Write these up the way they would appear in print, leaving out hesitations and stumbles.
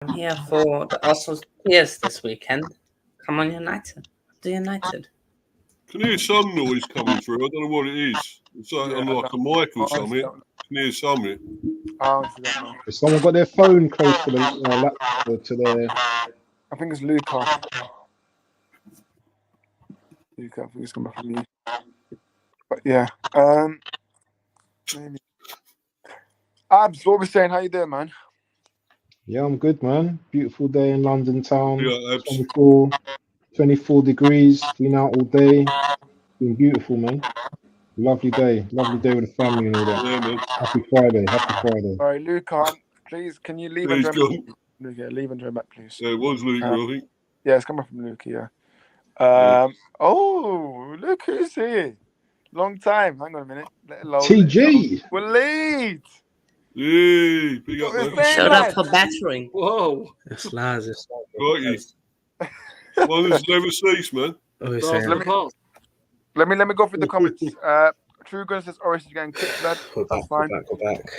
I'm here for the Arsenal Spears this weekend. Come on, United. The United. Can hear some noise coming through. I don't know what it is. It's like on like a mic or something. Can hear something. Has someone got their phone close to the laptop to their? I think it's Luca. Luca, I think it's coming from you. But yeah. Maybe. Abs, what we saying? How you doing, man? Yeah, I'm good, man. Beautiful day in London town. Yeah, Abs. 24 degrees. Been out all day. Been beautiful, man. Lovely day with the family and all that. Yeah, man. Happy Friday. Sorry, Luca, please, can you leave and join back? Luca, leave and join back, please. Yeah, it was Luca, I think. Yeah, it's coming from Luca, yeah. Oh, look who's here. Long time. Hang on a minute. TG. Waleed. Yay, big up, man. Showed up for battering. Whoa. It's Laz. Got you. One has never ceased, man. Let me go through the comments. True Gun says Oris is getting kicked, lad. That's fine.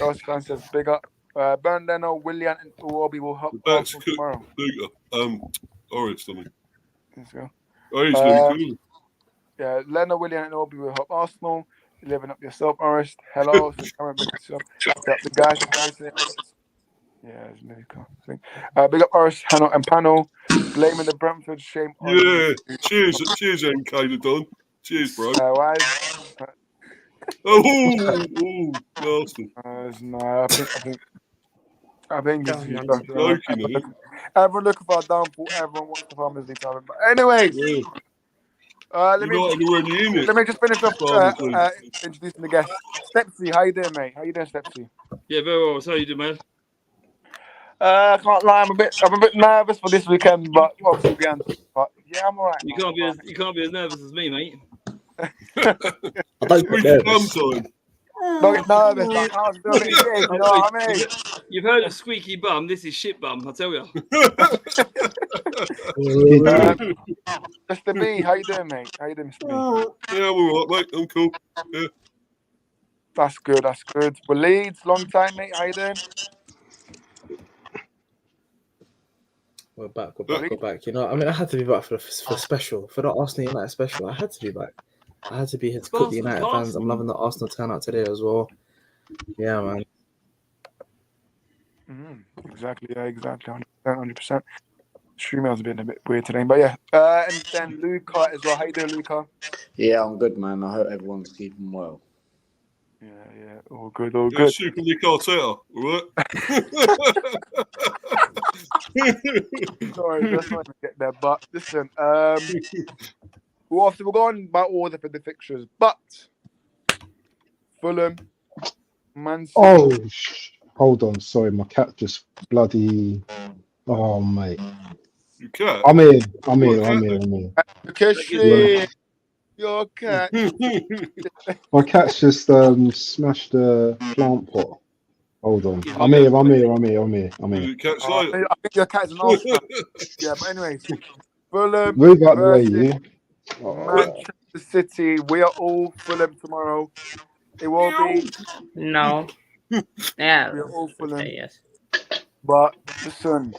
Oris fan says big up. Bernd Leno, Willian, and Uobi will help Arsenal tomorrow. Oris, I mean. Let's go. Oh, he's really cool. Yeah, Leno, Willian, and Uobi will help Arsenal. You're living up yourself, Oris. Hello. The guys. Yeah, it's really cool. Big up Oris, Hanno, and Pano. Blaming the Brentford shame on. Yeah. Cheers, NK the Don. Cheers, bro. Why? Nasty. No, I think it's everyone looking for a downfall. Everyone wants the Farmers League to happen. But anyways, let me just finish off introducing the guest. Stepsy, how you doing, mate? How you doing, Stepsy? Yeah, very well. So how you doing, man? I can't lie, I'm a bit nervous for this weekend, but obviously but yeah, I'm alright. You can't be as nervous as me, mate. I don't get nervous. Don't get nervous. I can't do it. You know what I mean? You've heard of squeaky bum. This is shit bum. I tell you. Mr. B, how you doing, mate? How you doing, Mr. B? Yeah, I'm alright, mate. I'm cool. Yeah. That's good. Well, Leeds, long time, mate. How you doing? We're back. You know, I mean, I had to be back for special, for the Arsenal United special. I had to be back. I had to be here to cook the United fans. I'm loving the Arsenal turnout today as well. Yeah, man. Exactly. 100%. StreamYard's been a bit weird today, but yeah. And then Luca as well. How you doing, Luca? Yeah, I'm good, man. I hope everyone's keeping well. Yeah. All good. Super Nick Arteta, all right? Sorry, let's not get there. But listen, we're going by order for the fixtures. But Fulham, Man City. Oh, hold on. Sorry, my cat just bloody. Oh, mate. Your cat? I'm here. Your cat. My cat's just smashed the plant pot. Hold on. I'm here. Cat's I think your cat's an old cat. Yeah, but anyways. Fulham. Move out the way, you. Manchester City. We are all Fulham tomorrow. It will be. No. Yeah. We are all Fulham. Yes. But listen,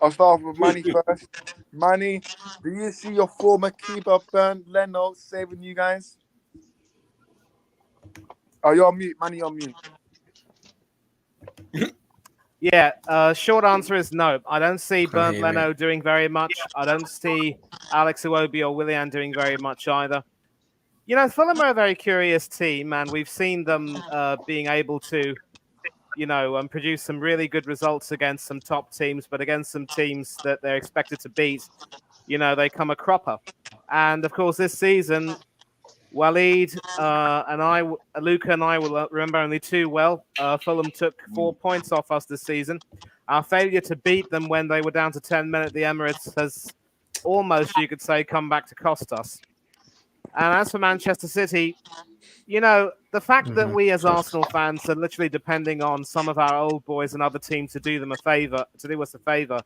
I'll start off with Manny first. Manny, do you see your former keeper Bernd Leno saving you guys? Oh, you're on mute. Manny, you're on mute. Yeah, short answer is no. I don't see Bernd Leno doing very much. I don't see Alex Iwobi or Willian doing very much either. You know, Fulham are a very curious team, and we've seen them being able to, produce some really good results against some top teams, but against some teams that they're expected to beat, they come a cropper. And of course, this season, Waleed Luca and I will remember only too well. Fulham took 4 points off us this season. Our failure to beat them when they were down to 10 men at the Emirates has almost, you could say, come back to cost us. And as for Manchester City, the fact that we as Arsenal fans are literally depending on some of our old boys and other teams to do us a favor,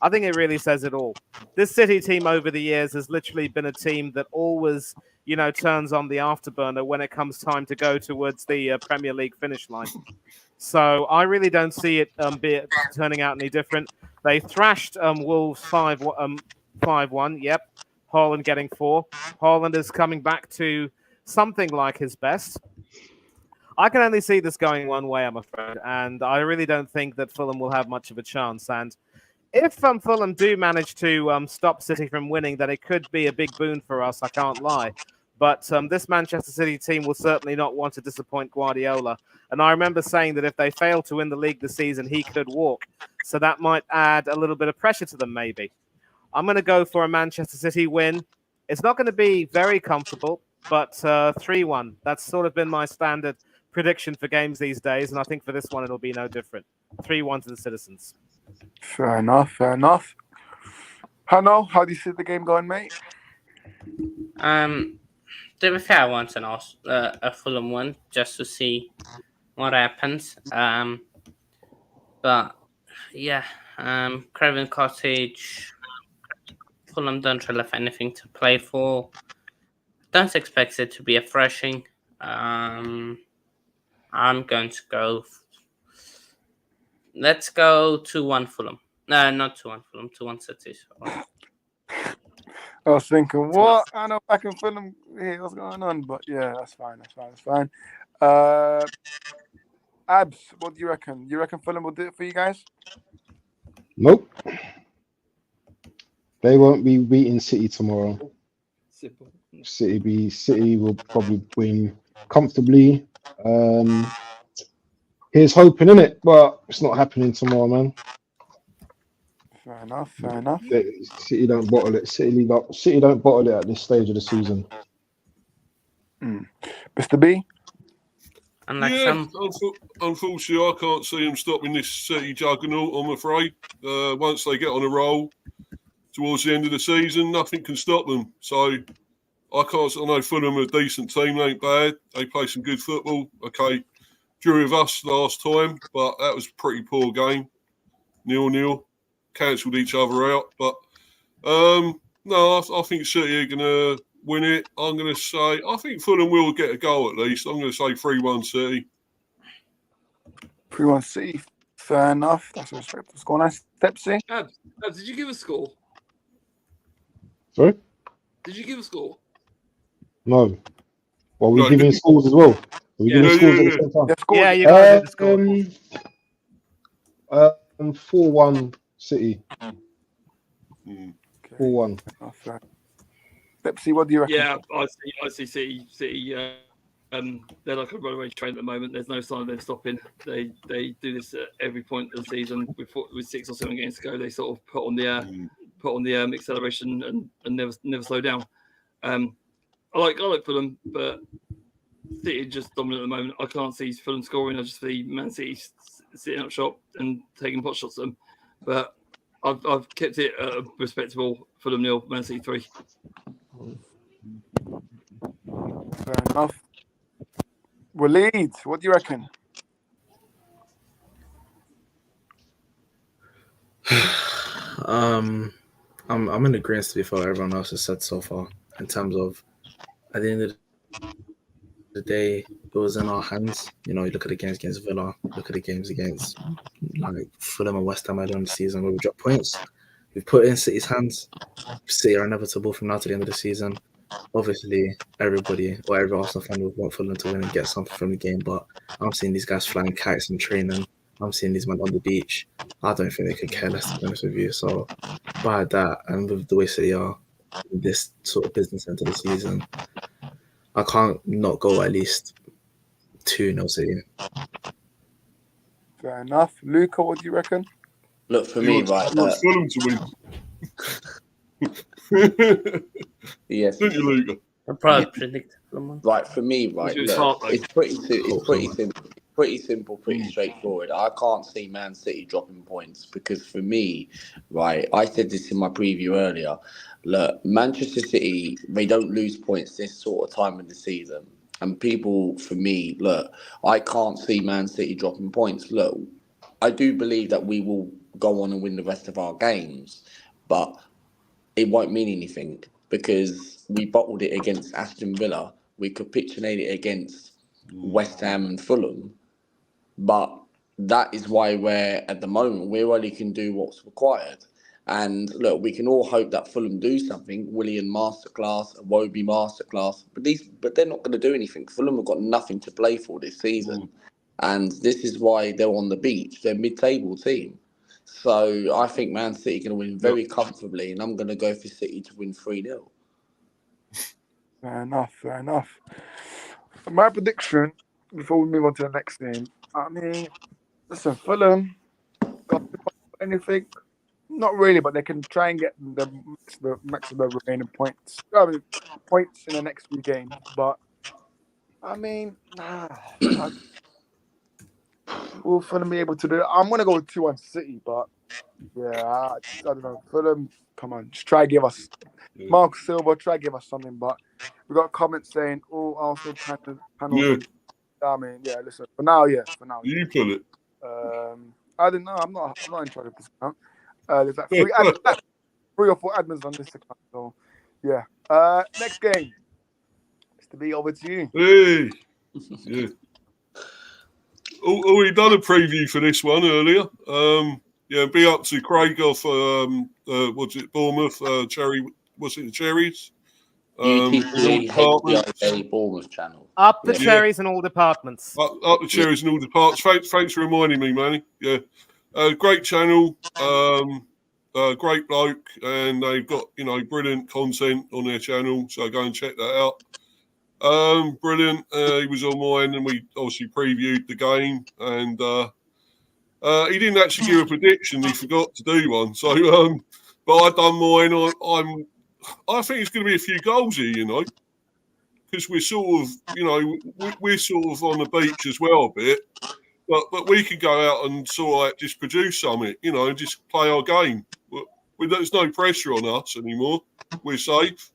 I think it really says it all. This City team over the years has literally been a team that always, turns on the afterburner when it comes time to go towards the Premier League finish line. So I really don't see it turning out any different. They thrashed Wolves 5-1. Yep. Haaland getting 4. Haaland is coming back to something like his best. I can only see this going one way, I'm afraid, and I really don't think that Fulham will have much of a chance. And if Fulham do manage to stop City from winning, then it could be a big boon for us, I can't lie. But this Manchester City team will certainly not want to disappoint Guardiola. And I remember saying that if they fail to win the league this season, he could walk. So that might add a little bit of pressure to them, maybe. I'm going to go for a Manchester City win. It's not going to be very comfortable, but 3-1. That's sort of been my standard prediction for games these days, and I think for this one it'll be no different. 3-1 to the Citizens. Fair enough. Hanno, how do you see the game going, mate? To be fair, I want a Fulham one just to see what happens. But yeah, Craven Cottage, Fulham don't really have anything to play for. Don't expect it to be a thrashing. I'm going to go. Let's go 2-1 Fulham. No, not 2-1 Fulham. 2-1 City. I was thinking, what? I know I can Fulham here. What's going on? But yeah, that's fine. Abs, what do you reckon? You reckon Fulham will do it for you guys? Nope. They won't be beating City tomorrow. Simple. City will probably win comfortably. Here's hoping, innit? But it's not happening tomorrow, man. Fair enough. City don't bottle it. City don't bottle it at this stage of the season. Mr. B? Unfortunately, I can't see them stopping this City juggernaut, I'm afraid. Once they get on a roll towards the end of the season, nothing can stop them. So I know Fulham are a decent team, they ain't bad. They play some good football. Okay, drew with us last time, but that was a pretty poor game. 0-0. Cancelled each other out. But no, I think City are going to win it. I'm going to say, I think Fulham will get a goal at least. I'm going to say 3-1 City. 3-1 City. Fair enough. That's a respectful score. Nice. Stepsy? Abs, did you give a score? Sorry? Did you give a score? No. Well, we're giving scores as well. Are we giving scores at the same time? Yeah, you guys did the score. 4-1 City. 4-1. Pepsi, what do you reckon? Yeah, I see City. They're like a runaway train at the moment. There's no sign of them stopping. They do this at every point of the season. With 6 or 7 games to go, they sort of put on the acceleration and never slow down. I like Fulham, but City are just dominant at the moment. I can't see Fulham scoring. I just see Man City sitting up shop and taking pot shots at them. But I've kept it a respectable Fulham 0, Man City 3. Fair enough. Waleed, what do you reckon? I'm in agreement to be fair. Everyone else has said so far in terms of at the end of the day, it was in our hands. You know, you look at the games against Villa, look at the games against like Fulham and West Ham earlier in the season where we dropped points. We've put it in City's hands. City are inevitable from now to the end of the season. Obviously, everybody or every Arsenal fan would want Fulham to win and get something from the game, but I'm seeing these guys flying kites and training. I'm seeing these men on the beach. I don't think they could care less, to be honest with you. So, by that, and with the way City are in this sort of business end of the season, I can't not go at least 2-0 City. Fair enough. Luca, what do you reckon? Look, for me, right. Fulham to win. Yes. Didn't you, Luca? I probably predict Fulham. Right, for me, right. Look, it's pretty simple. Pretty simple, pretty straightforward. I can't see Man City dropping points because for me, right, I said this in my preview earlier. Look, Manchester City, they don't lose points this sort of time of the season. And people, for me, look, I can't see Man City dropping points. Look, I do believe that we will go on and win the rest of our games, but it won't mean anything because we bottled it against Aston Villa. We capitulated against West Ham and Fulham. But that is why at the moment, we only can do what's required. And look, we can all hope that Fulham do something. Willian masterclass, Iwobi masterclass, but they're not going to do anything. Fulham have got nothing to play for this season, and this is why they're on the beach. They're a mid-table team, so I think Man City are going to win very comfortably, and I'm going to go for City to win 3-0. Fair enough. My prediction before we move on to the next game. I mean, listen, Fulham got anything. Not really, but they can try and get the max of the remaining points. Points in the next few games. But I mean, will Fulham be able to do it? I'm gonna go with 2-1 City, but yeah, I don't know. Fulham, come on, just try to give us Mark Silva. Try to give us something. But we got comments saying, "Oh, Arsenal panels." I mean, yeah. Listen, for now. You pull it. I don't know. I'm not in charge of this account. There's like 3 or 4 admins on this account. So, yeah. Next game. Mr. B, over to you. Hey. Yeah. We done a preview for this one earlier. Be up to Craig off, Bournemouth, the Cherries? UTC Bournemouth channel. Up the cherries in all departments. Up the cherries in all departments. Thanks for reminding me, Manny. Yeah. Great channel, great bloke, and they've got brilliant content on their channel. So go and check that out. Brilliant. He was on mine, and we obviously previewed the game. And he didn't actually give a prediction; he forgot to do one. So, but I done mine. I think it's going to be a few goals here, because we're sort of, we're sort of on the beach as well a bit. But we could go out and sort of just produce something, and just play our game. There's no pressure on us anymore. We're safe.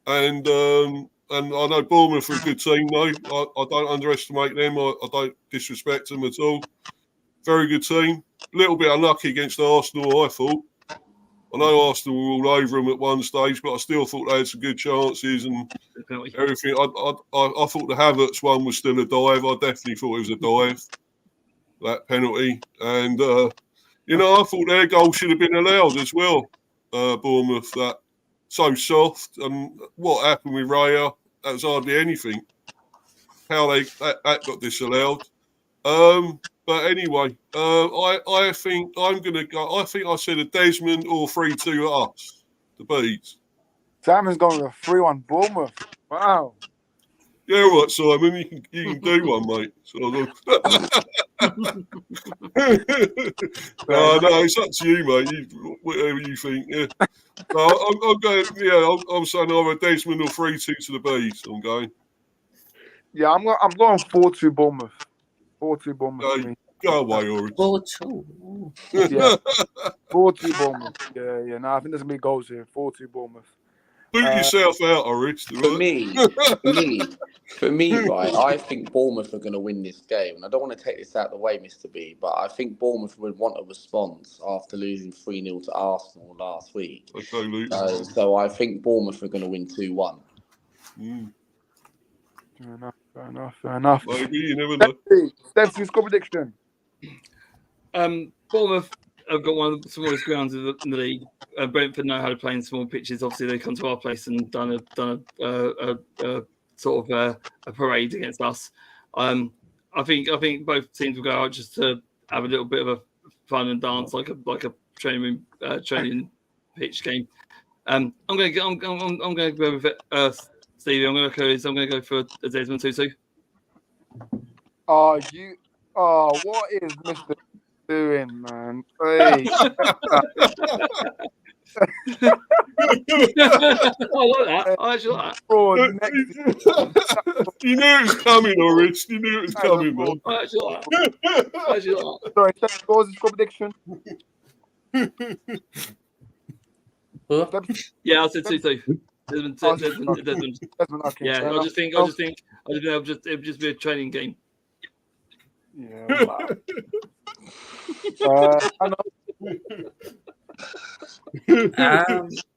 And I know Bournemouth are a good team, though. I don't underestimate them. I don't disrespect them at all. Very good team. A little bit unlucky against Arsenal, I thought. I know Arsenal were all over them at one stage, but I still thought they had some good chances and everything. I thought the Havertz one was still a dive. I definitely thought it was a dive, that penalty. And, I thought their goal should have been allowed as well, Bournemouth. That so soft. And what happened with Raya, that was hardly anything. How that got disallowed. But anyway, I think I'm going to go. I think I said a Desmond or 3-2 us, the Bees. Simon's going with a 3-1 Bournemouth. Wow. Yeah, right, Simon. You can do one, mate. No, it's up to you, mate. Whatever you think. Yeah. No, I'm going. Yeah, I'm saying either Desmond or 3-2 to the Bees. I'm going. Yeah, I'm going 4-2 Bournemouth. 4-2 Bournemouth. Go away, Orange. 4-2. Yeah. 4-2 Bournemouth. Yeah. No, I think there's going to be goals here. 4-2 Bournemouth. Boot yourself out, Orange. For me, right, I think Bournemouth are going to win this game. And I don't want to take this out of the way, Mr. B, but I think Bournemouth would want a response after losing 3-0 to Arsenal last week. Okay, so I think Bournemouth are going to win 2-1. Fair enough. Maybe, you never know. Steph, score prediction. Bournemouth have got one of the smallest grounds in the league. Brentford know how to play in small pitches. Obviously, they come to our place and done a sort of a parade against us. I think both teams will go out just to have a little bit of a fun and dance, like a training pitch game. I'm going to go with it. Stevie, I'm going to go for a Desmond 2-2. What is Mr. doing, man? Hey. I like that. I actually like that. You knew it was coming, Orange. You knew it was coming, man. I actually like that. Sorry, scores score prediction. Yeah, I said 2-2. Desmond. Okay, yeah, I just think it would just be a training game. Yeah. Wow.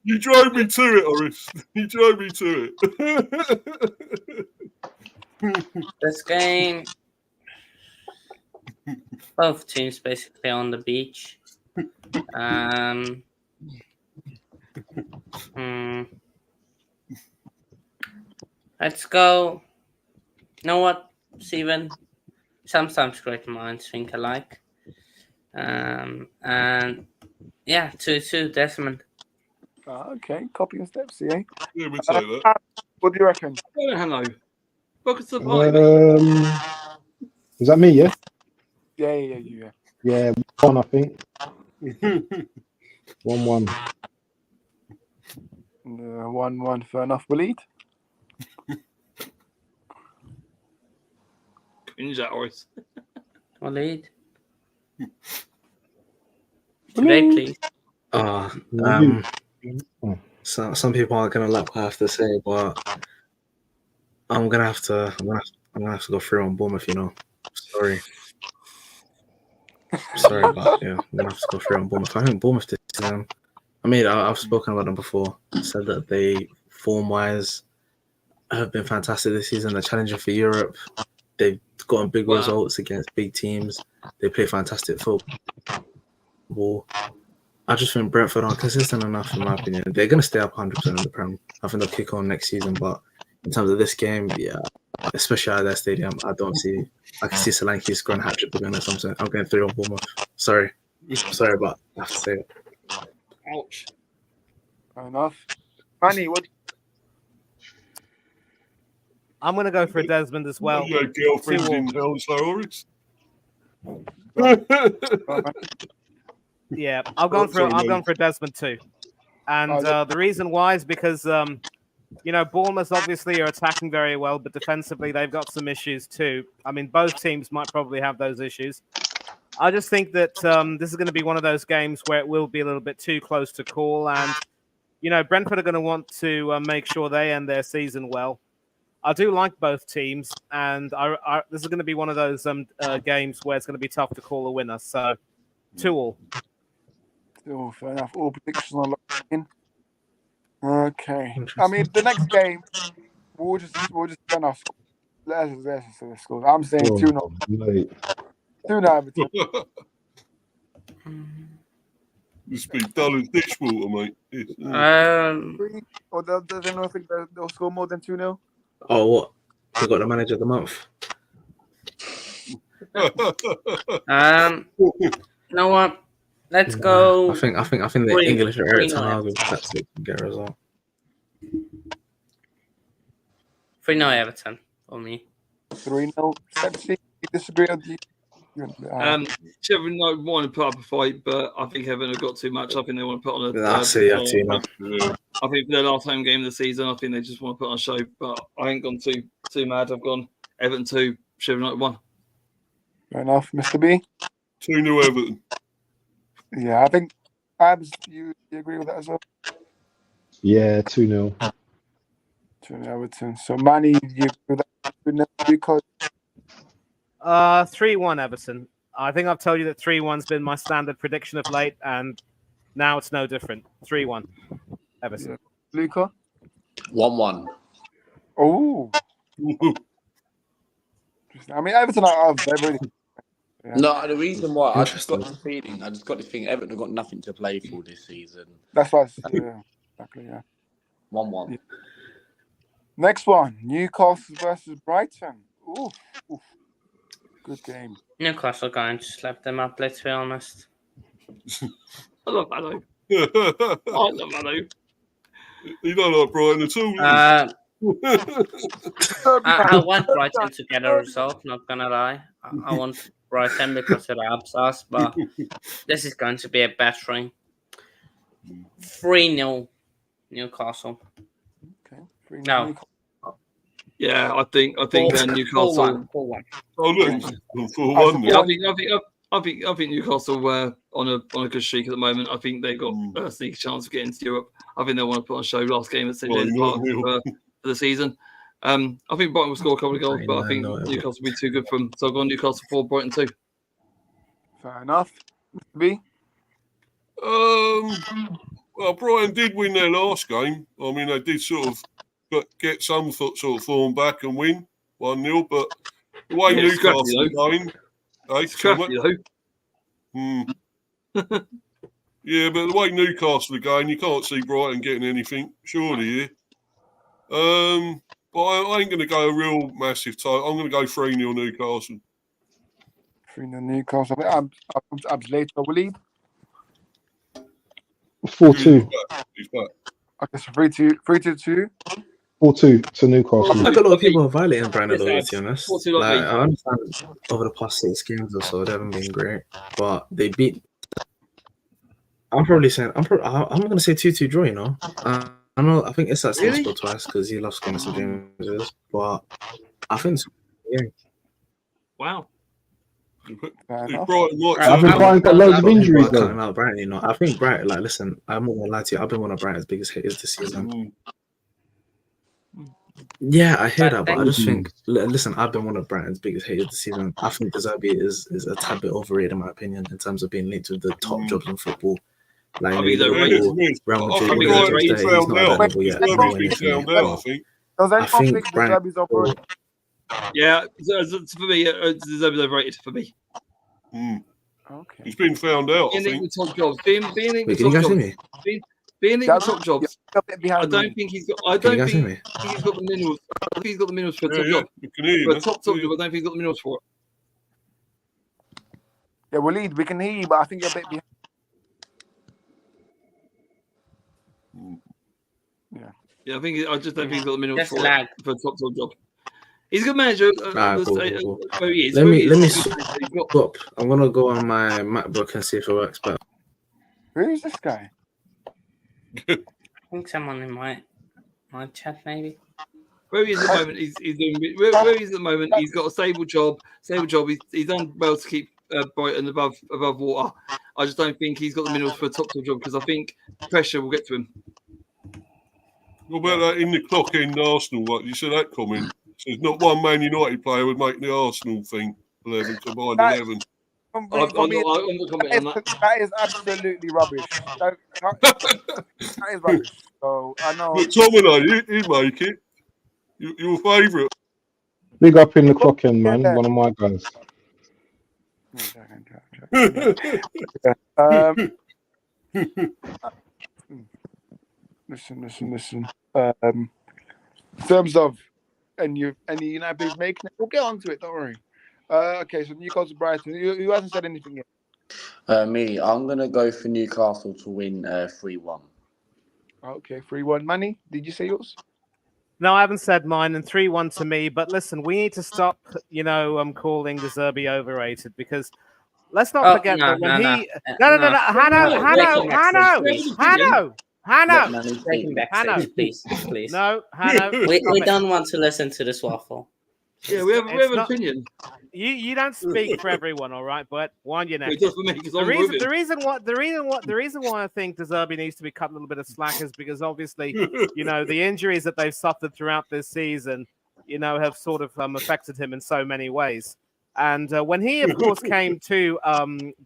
You drove me to it, Oris. You drove me to it. This game. Both teams basically on the beach. Let's go. You know what, Steven? Sometimes great minds think alike. And yeah, 2-2, Desmond. Okay, copy and steps, yeah. Yeah, we'd say that. What do you reckon? Hello. Welcome to the party, mate. Is that me? Yeah. Yeah. Yeah, 1, I think. 1-1. 1-1, fair enough. Waleed? Cringe at Horace. Waleed? Today, please. So some people aren't gonna like what I have to say, but I'm gonna have to go through on Bournemouth. You know, sorry, but yeah, I'm gonna have to go through on Bournemouth. I think Bournemouth this season. I've spoken about them before. Said that they form-wise have been fantastic this season. They're challenging for Europe. They've gotten big results against big teams. They play fantastic football. I just think Brentford aren't consistent enough, in my opinion. They're going to stay up 100% in the Prem. I think they'll kick on next season. But in terms of this game, yeah, especially at their stadium, I can see Solanke scoring a hat-trick again or something. I'm going 3 on Bournemouth. Sorry, but I have to say it. Ouch. Fair enough. Manny, what? I'm going to go for Desmond as well. Your girlfriend's in hell's Horace. Yeah, I've gone for Desmond too, and the reason why is because Bournemouth obviously are attacking very well, but defensively they've got some issues too. I mean, both teams might probably have those issues. I just think that this is going to be one of those games where it will be a little bit too close to call, and Brentford are going to want to make sure they end their season well. I do like both teams, and this is going to be one of those games where it's going to be tough to call a winner. So 2-2. Oh, fair enough. All predictions are locked in. Okay. I mean, the next game, we'll just turn our score. Let's say the scores. I'm saying 2-0. 2-0 Everton. You speak dull as dishwater, mate. Or does anyone think they'll score more than 2-0? Oh, what? They got the manager of the month. You know what? Let's go. I think the English are Eric Ten Hag that's it. Get a result. 3-0 Everton for me. 3-0. Sepsi, you disagree with you? Sheffield United want to put up a fight, but I think Everton have got too much. I think they want to put on a. I see that too. I think for their last home game of the season, I think they just want to put on a show. But I ain't gone too mad. I've gone Everton 2, Sheffield United 1. Fair enough, Mr. B. 2-0 Everton. Yeah, I think Abs, you agree with that as well? Yeah, 2-0. 2-0 Everton. So Manny, you agree with that? 3-1 Everton. I think I've told you that 3-1's been my standard prediction of late, and now it's no different. 3-1 Everton. Yeah. Luca? 1-1. Oh. I mean, Everton are very. Yeah. No, the reason why I just got this feeling, Everton have got nothing to play for this season. That's why. Exactly. Yeah. 1-1. Yeah. Next one, Newcastle versus Brighton. Oof. Good game. Newcastle going to slap them up. Let's be honest. I love Manu. I love Manu. You don't like Brighton at all. I want Brighton to get a result. Not gonna lie. I want Brighton because it helps us, but this is going to be a battering. 3-0 Newcastle. Okay. 3-0 No. Newcastle. Yeah, I think Newcastle. 4-1. Oh look, 4-1. I think Newcastle were on a good streak at the moment. I think they've got a sneaky chance of getting to Europe. I think they want to put on a show last game at St. James Park for the season. I think Brighton will score a couple of goals, but I think Newcastle will be too good for them. So I've gone Newcastle 4, Brighton 2. Fair enough. B? Well, Brighton did win their last game. I mean, they did sort of get some sort of form back and win 1-0, but the way Newcastle are going, Scrappy, though. Yeah, but the way Newcastle are going, you can't see Brighton getting anything, surely, yeah. But I ain't going to go a real massive total. I'm going to go 3-0 Newcastle. 3-0 Newcastle. Abs later, Willie. 4-2. He's back. Okay, so 3-2. 4-2 to Newcastle. I think a lot of people are violating Brighton, though, Yes, to be honest. 4-2 Like, like me. I understand over the past 6 games or so, they haven't been great, but they beat. I'm probably saying I'm going to say 2-2 draw. You know, I know. I think it's that Really? scored twice because he loves scoring some James, but I think yeah. Wow. I think Brighton got loads of injuries though. Out Brighton, you know. I think Brighton. Like, listen, I'm not gonna lie to you. I've been one of Brighton's biggest haters this season. Yeah, I hear that, but I just think, listen, I've been one of Brighton's biggest haters this season. I think De Zerbi is a tad bit overrated, in my opinion, in terms of being linked with the top jobs in football. Like, I think he's overrated. Real Madrid, I think he's overrated. he's not at that level yet. Does anyone think think De Zerbi's overrated? Yeah, for me, De Zerbi's overrated for me. Okay. He's been found out, I Being think. the top jobs. Being Wait, the can you top guys hear jobs. me? Being in the top jobs. I don't don't think he's got. I Can you don't guys hear think me? he's got the minerals. I think he's got the minerals for a top job. You can hear you, For a man. top job, I don't think he's got the minerals for it. Yeah, Waleed, we can hear you, but I think you're a bit behind. Yeah, I just don't think he's got the minerals Just for lag. it for a top job. He's a good manager. Cool. Where he is. Let me He's got- stop. I'm gonna go on my MacBook and see if it works better. Who is this guy? I think someone in my chat, maybe. Where he is at the moment, he's doing. Where he is at the moment, he's got a stable job. He's done well to keep Brighton above water. I just don't think he's got the minerals for a top job because I think pressure will get to him. What about that in the clock end Arsenal? What you said that comment? Says not one Man United player would make the Arsenal thing 11 combined 11. I'm not commenting on that. That is absolutely rubbish. That is rubbish. So I know. But Tomino, he'd make it. Your favourite. Big up in the clock end, man. One of my guys. Listen. In terms of any United players making it, we'll get onto it. Don't worry. Okay, so Newcastle, Brighton. Who hasn't said anything yet? Me. I'm gonna go for Newcastle to win 3-1. Okay, 3-1. Manny, did you say yours? No, I haven't said mine, and 3-1 to me. But listen, we need to stop, calling De Zerbi overrated because let's not forget that when Hanno, please. No, Hanno. We don't want to listen to this waffle. Yeah, we have an opinion. You don't speak for everyone, all right? But one, It does for me because I'm with it. The reason why I think De Zerbi needs to be cut a little bit of slack is because obviously, the injuries that they've suffered throughout this season, have sort of affected him in so many ways. And when he, of course, came to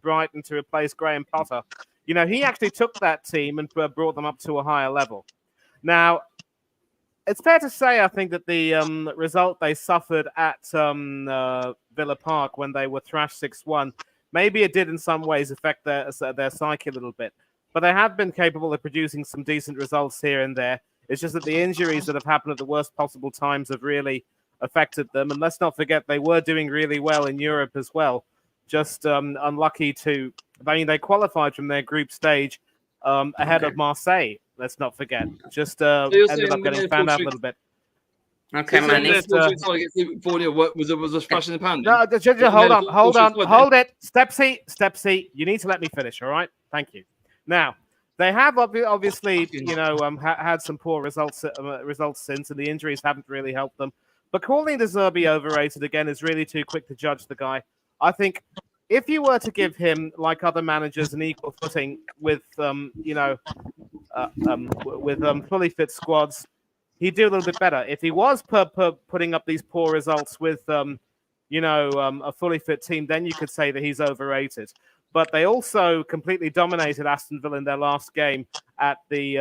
Brighton to replace Graham Potter, he actually took that team and brought them up to a higher level. Now, it's fair to say, I think, that the result they suffered at Villa Park when they were thrashed 6-1, maybe it did in some ways affect their psyche a little bit. But they have been capable of producing some decent results here and there. It's just that the injuries that have happened at the worst possible times have really affected them. And let's not forget, they were doing really well in Europe as well. Just unlucky they qualified from their group stage ahead of Marseille. Let's not forget. Just ended up getting found out a little bit. Okay, man. Was a splash in the pan? No, hold it. Step C. You need to let me finish, all right? Thank you. Now, they have obviously, had some poor results since, and the injuries haven't really helped them. But calling De Zerbi overrated again is really too quick to judge the guy. I think if you were to give him, like other managers, an equal footing with, with fully fit squads, he'd do a little bit better. If he was putting up these poor results with, a fully fit team, then you could say that he's overrated. But they also completely dominated Aston Villa in their last game at the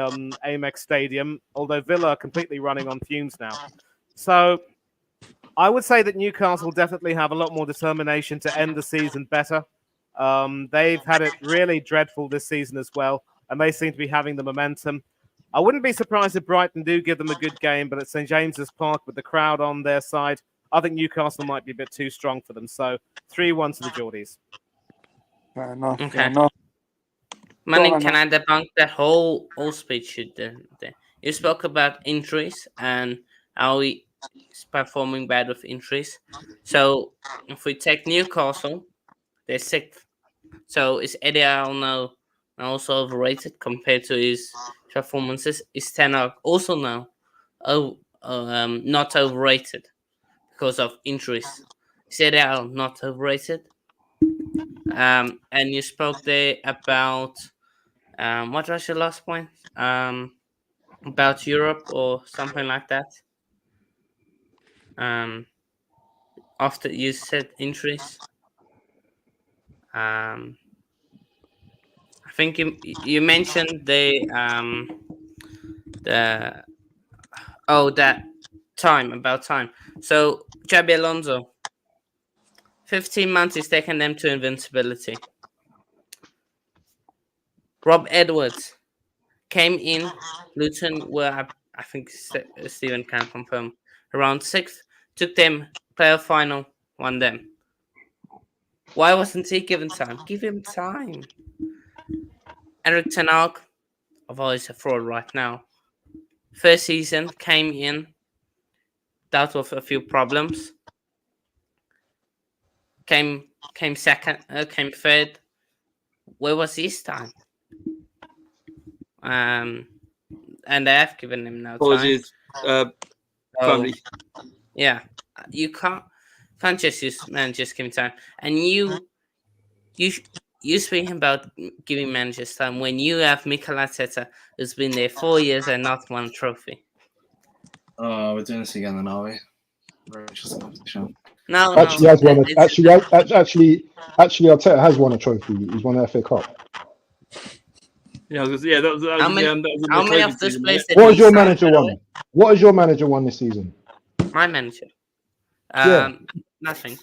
Amex Stadium, although Villa are completely running on fumes now. So I would say that Newcastle definitely have a lot more determination to end the season better. They've had it really dreadful this season as well, and they seem to be having the momentum. I wouldn't be surprised if Brighton do give them a good game, but at St James's Park with the crowd on their side, I think Newcastle might be a bit too strong for them. So 3-1 to the Geordies. Fair enough. Okay. Fair enough. Manning, can I debunk that whole speech? You spoke about injuries and how he's performing bad with injuries. So if we take Newcastle, they're 6th. So is Eddie Howe now also overrated compared to his performances? Is Ten Hag also now not overrated because of injuries? Is Eddie Howe not overrated? And you spoke there about what was your last point? About Europe or something like that. After you said injuries, I think you mentioned that time. So Xabi Alonso, 15 months is taking them to invincibility. Rob Edwards came in. Luton were, I think Stephen can confirm, around 6th. Took them player final, won them. Why wasn't he given time? Give him time. Erik Ten Hag, although he's a fraud right now, first season came in, dealt with a few problems. Came second, came third. Where was his time? And they have given him no time. Family. Yeah, you can't just use managers giving time. And you speaking about giving managers time when you have Mikel Arteta, who's been there 4 years and not won a trophy. Oh, we're doing this again, then, are we? No, actually, has won. Actually, Arteta has won a trophy. He's won the FA Cup. Yeah, that was how many of those players? What has your manager won? What has your manager won this season? My manager. Nothing.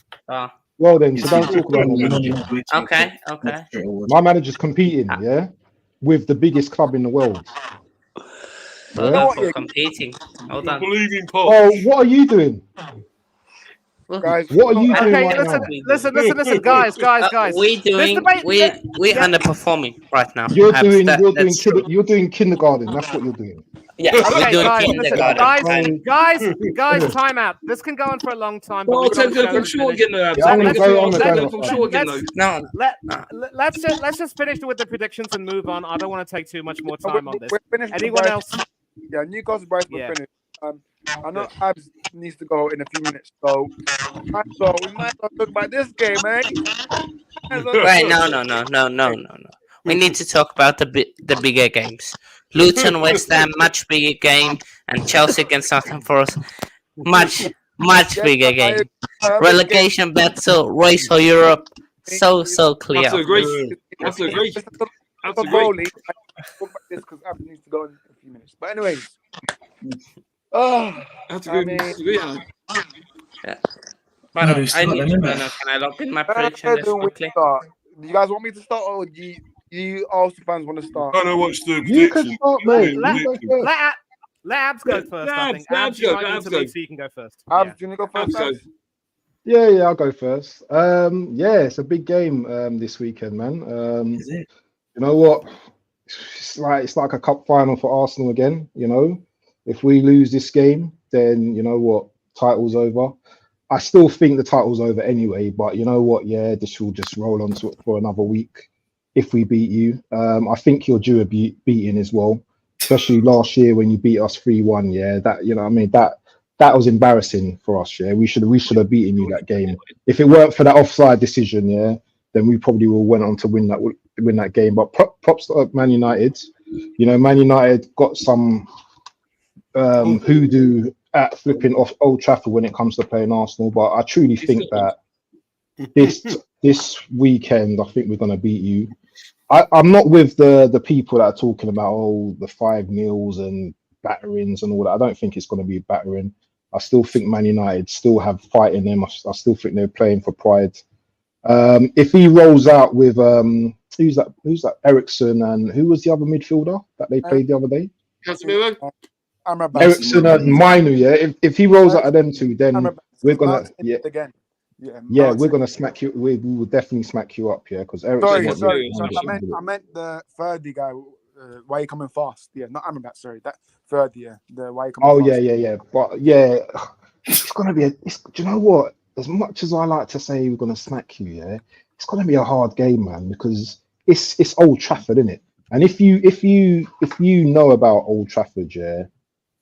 Well then, so don't talk about my manager. Okay. My manager's competing, with the biggest club in the world. Competing. Hold on. Oh, what are you doing? Guys, what are you doing right now? Listen, guys. We're underperforming right now. You're doing kindergarten. That's what you're doing. Yeah, okay, kindergarten. Guys, time out. This can go on for a long time. Oh, I'm sure again. Let's just finish with the predictions and move on. I don't want to take too much more time on this. Anyone else? Yeah, Newcastle Brighton will finish. I know Abs needs to go in a few minutes, so we might as well talk about this game, eh? Right, no. We need to talk about the bigger games. Luton, West Ham, much bigger game, and Chelsea against Nottingham Forest, much bigger game. Relegation battle, race for Europe, so clear. That's agree. Talk about this because Abs needs to go in a few minutes. But anyways. That's a good. Yeah. But I need to know. Can I lock in my prediction this quickly? Do you guys want me to start, or do you Arsenal fans want to start? I don't know what's the prediction. You can start, mate. Let Abs go first. I think Abs, you can go first. Abs, do you want to go first? Yeah, I'll go first. It's a big game this weekend, man. Is it? You know what? It's like a cup final for Arsenal again. You know, if we lose this game, then you know what? Title's over. I still think the title's over anyway, but you know what? Yeah, this will just roll on to it for another week if we beat you. I think you're due a beating as well, especially last year when you beat us 3-1. Yeah, that that was embarrassing for us. Yeah, we should have beaten you that game. If it weren't for that offside decision, yeah, then we probably would have went on to win that game. But props to Man United. You know, Man United got some hoodoo at flipping off Old Trafford when it comes to playing Arsenal, but I truly think that this weekend, I think we're going to beat you. I'm not with the people that are talking about the 5-0s and batterings and all that. I don't think it's going to be a battering. I still think Man United still have fight in them. I still think they're playing for pride. If he rolls out with who's that? Ericsson, and who was the other midfielder that they played the other day? Casemiro? Ericsson and Minu, yeah. If he rolls out of them two, then we're gonna we're gonna smack you. We will definitely smack you up, yeah. Because Ericsson. Sorry. I meant the third guy. Why you coming fast? Yeah, not Amrabat. Sorry, that third. Yeah, the why you coming. Oh yeah. But yeah, it's gonna be. Do you know what? As much as I like to say we're gonna smack you, yeah, it's gonna be a hard game, man, because it's Old Trafford, isn't it? And if you know about Old Trafford, yeah,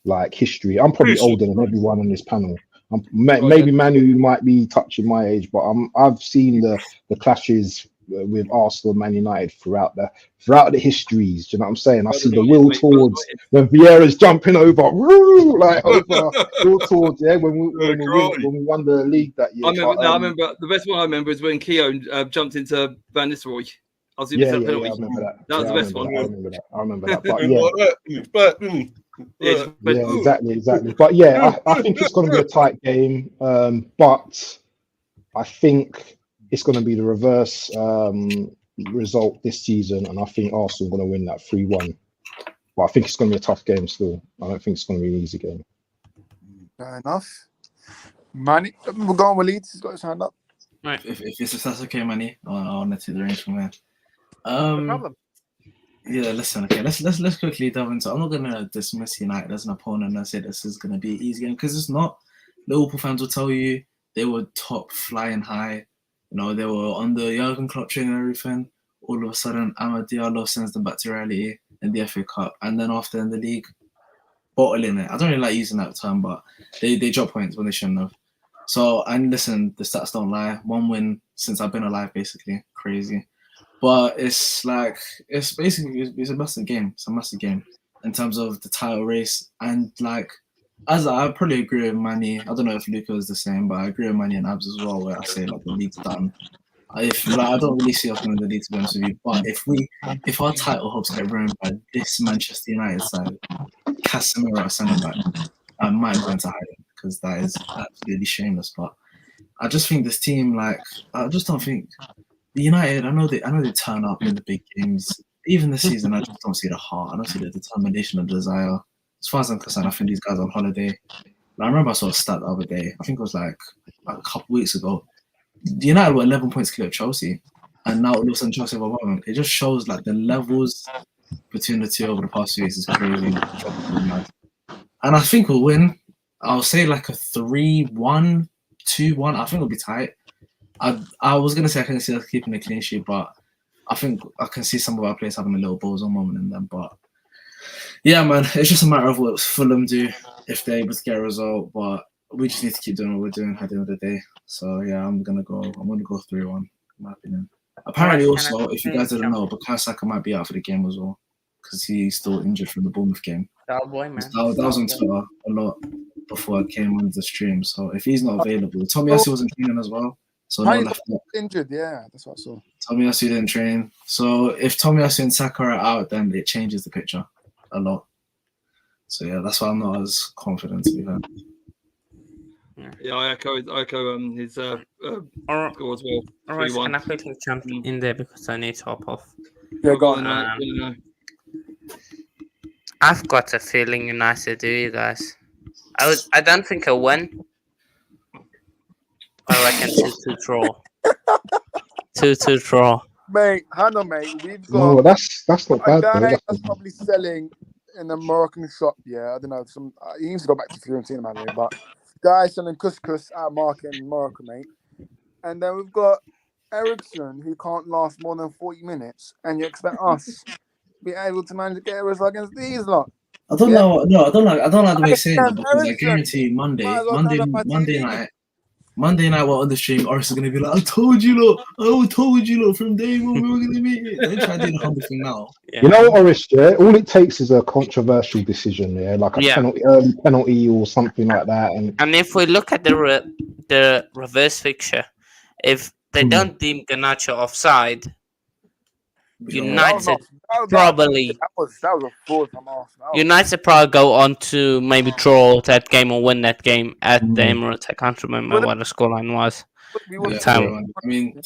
like history, I'm probably older than everyone on this panel. Maybe Manu might be touching my age, but I've seen the clashes with Arsenal and Man United throughout the histories. Do you know what I'm saying? I see the will towards when Vieira's jumping over, like over will towards when we won the league that year. I remember the best one I remember is when Keown jumped into Van Nistelrooy. I remember that. That was the best one. I remember that. But exactly. But yeah, I think it's going to be a tight game. But I think it's going to be the reverse result this season, and I think Arsenal are going to win that 3-1. But I think it's going to be a tough game still. I don't think it's going to be an easy game. Fair enough. Manny, we'll go on with Leeds. He's got his hand up. Right. If that's okay, Manny, I want to take the reins from there. No problem. Yeah, listen. Okay, let's quickly delve into. I'm not gonna dismiss United as an opponent and say this is gonna be an easy game because it's not. Liverpool fans will tell you they were top flying high. You know, they were on the Jurgen Klopp train and everything. All of a sudden, Amad Diallo sends them back to reality in the FA Cup, and then after in the league, bottling it. I don't really like using that term, but they drop points when they shouldn't have. So, and listen, the stats don't lie. 1 win since I've been alive, basically. Crazy. But it's basically a massive game. It's a massive game in terms of the title race. And like, as I probably agree with Manny. I don't know if Luca is the same, but I agree with Manny and Abs as well, where I say like the league's done. I don't really see us winning the league, to be honest with you. But if our title hopes get ruined by this Manchester United side, Casemiro at centre back, I might go into hiding because that is absolutely shameless. But I just think this team, I just don't think. United, I know they turn up in the big games. Even this season, I just don't see the heart. I don't see the determination and desire. As far as I'm concerned, I think these guys are on holiday. I remember I saw a stat the other day. I think it was like a couple weeks ago. United were 11 points clear of Chelsea, and now all of a sudden Chelsea are above them. It just shows like the levels between the two over the past few weeks is crazy. And I think we'll win. I'll say like a 3-1, 2-1. I think it'll be tight. I was going to say I can see us keeping a clean sheet, but I think I can see some of our players having a little ballsy moment in them. But yeah, man, it's just a matter of what Fulham do if they're able to get a result. But we just need to keep doing what we're doing at the end of the day. So yeah, I'm gonna go 3-1, in my opinion. Apparently, also, if you guys didn't know, Bukayo Saka might be out for the game as well because he's still injured from the Bournemouth game. Oh boy, man. That was on Twitter a lot before I came on the stream. So if he's not available, Tomiyasu wasn't training as well. So no left back. Injured, yeah, that's what I saw. Tomiyasu didn't train. So if Tomiyasu and Saka are out, then it changes the picture a lot. So yeah, that's why I'm not as confident to be fair. Yeah, I echo his score as well. All right, can I quickly jump in there because I need to hop off? Yeah, go on. I've got a feeling United do, you guys. I don't think I'll win. I reckon 2-2 draw. 2-2 draw. Mate, hang on, mate. We've got. No, that's not bad. That's probably selling in a Moroccan shop. Yeah, I don't know. He needs to go back to Fiorentina, man. But guys selling couscous at a market in Morocco, mate. And then we've got Ericsson, who can't last more than 40 minutes, and you expect us to be able to manage to get a result against these lot. I don't know. No, I don't like the way you're saying that because I guarantee you Monday night we're on the stream, Ars is gonna be like, I told you lot from day one we were gonna meet it. Don't try to do the humble thing now. Yeah. You know what, Oris, yeah? All it takes is a controversial decision, yeah, like a early penalty or something like that. And if we look at the reverse fixture, if they don't deem Garnacho offside, United probably. That was a fraud from Arsenal. United probably go on to maybe draw that game or win that game at the Emirates. I can't remember what the scoreline was. I mean,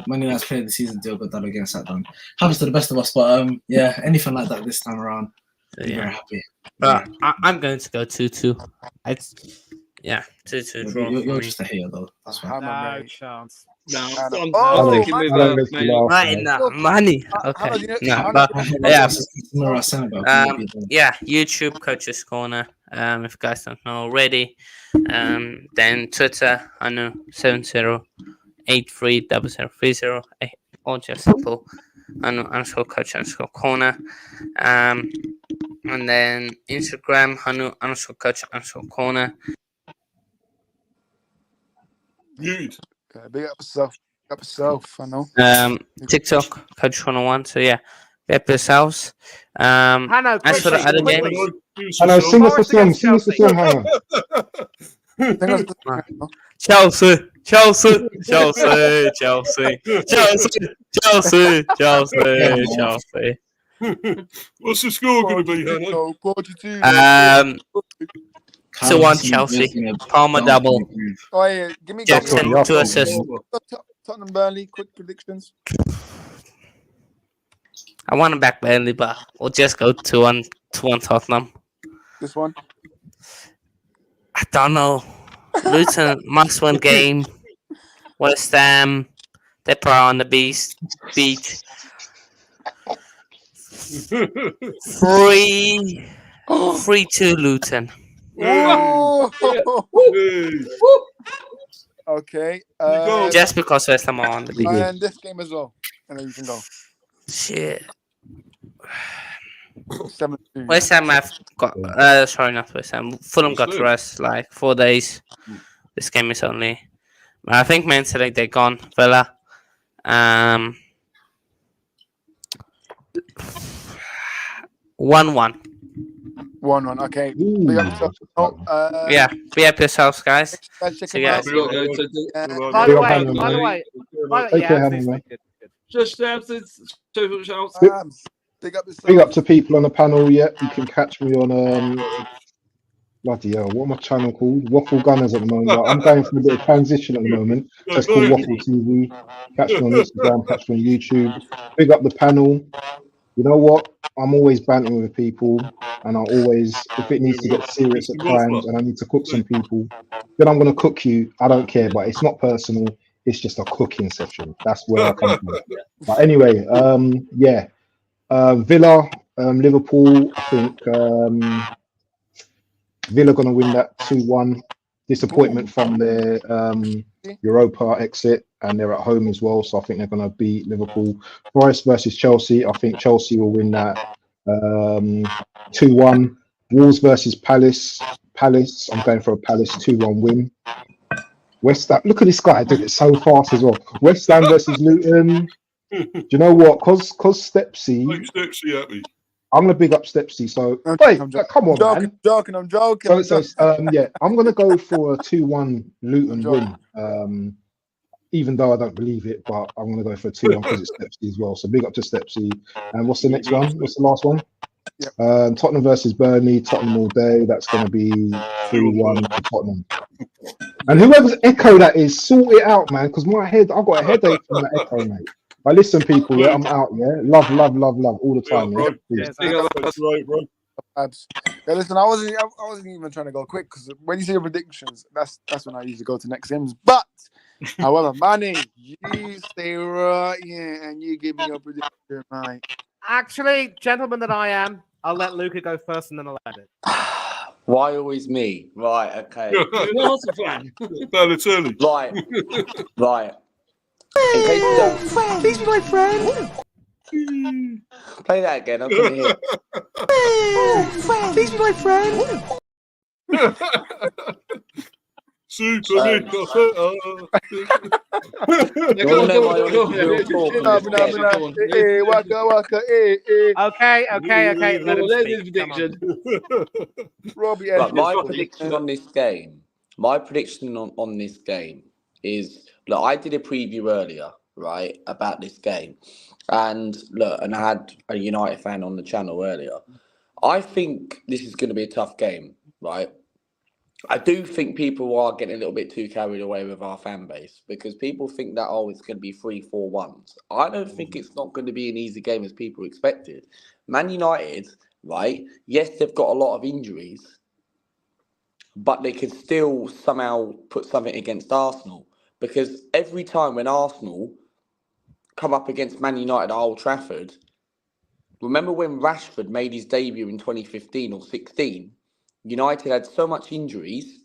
Man United's played the season deal, but that against that done. Happens to the best of us, but yeah, anything like that this time around, I'm very happy. But I'm going to go 2-2. 2-2 draw. You're just a hater, though. That's fine. No chance. No, Oh, I'm sticking with Right now, money. Okay. YouTube Coach's Corner. If you guys don't know already. Then Twitter, I know 7083003030, or just simple. I know _coach_corner. And then Instagram, I know _coach_corner. Good. Big up yourself. I know. TikTok, Coach101. So yeah, big up yourselves. Hanno, as for the other games, Hanno, sing us a song. Sing us a song, Hanno. Chelsea. What's the score going to be, Hanno? 2-1 Chelsea. Palmer double. Oh yeah, give me Jackson 2 assists. Tottenham Burnley. Quick predictions. I want to back Burnley, but we'll just go 2-1 Tottenham. This one. I don't know. Luton must win game. West Ham, they're probably on the beach. 3-2 Luton. Oh. Okay. Just because West Ham are on the beach. And this game as well. And then you can go. Shit. 7-2. West Ham have got. Sorry, not West Ham. Fulham got to rest like 4 days. This game is only. I think Man City they're gone. Villa. 1-1. 1-1. Okay. Big up yourself. Yeah. Be up yourselves, guys. See you guys. By the way, just shouts. Big up yourself. Big up to people on the panel. Yeah, you can catch me on bloody hell, what my channel called? Waffle Gunners at the moment. I'm going through a bit of transition at the moment. So it's called Waffle TV. Catch me on Instagram, catch me on YouTube. Big up the panel. You know what? I'm always bantering with people, and I always, if it needs to get serious at times and I need to cook some people, then I'm going to cook you. I don't care, but it's not personal. It's just a cooking session. That's where I come from. But anyway, yeah. Villa, Liverpool, I think Villa going to win that 2-1. Disappointment from their Europa exit, and they're at home as well, so I think they're going to beat Liverpool. Forest versus Chelsea, I think Chelsea will win that 2-1. Wolves versus Palace, I'm going for a Palace 2-1 win. West Ham, look at this guy, did it so fast as well. West Ham versus Luton. Do you know what? Cause Stepsy, happy. I'm gonna big up Stepsy. So wait, come on, I'm joking. So yeah, I'm gonna go for a 2-1 Luton win. Even though I don't believe it, but I'm gonna go for a 2-1 because it's Stepsy as well. So big up to Stepsy. And what's the next one? What's the last one? Yep. Tottenham versus Burnley. Tottenham all day. That's gonna be 3-1 to Tottenham. And whoever's echo that is, sort it out, man. Because I've got a headache from that echo, mate. But listen, people, yeah, I'm out, yeah. Love all the time, yeah. That's right, bro. Yeah, listen, I wasn't even trying to go quick because when you say your predictions, that's when I usually go to next games. But however, Manny, you stay right here and you give me your prediction, mate. Actually, gentleman that I am, I'll let Luca go first and then I'll add it. Why always me? Right, okay. What's the plan? It's early. Right. In case you don't... Please be my friend. Play that again. I couldn't hear. Please be my friend. Super Nick. Okay. Let him speak. Prediction. Robbie, my prediction on this game. My prediction on this game is. Look, I did a preview earlier, right, about this game. And look, and I had a United fan on the channel earlier. I think this is going to be a tough game, right? I do think people are getting a little bit too carried away with our fan base because people think that, oh, it's going to be 3-4-1. I don't think it's not going to be an easy game as people expected. Man United, right? Yes, they've got a lot of injuries, but they can still somehow put something against Arsenal because every time when Arsenal come up against Man United at Old Trafford, remember when Rashford made his debut in 2015 or 16? United had so much injuries.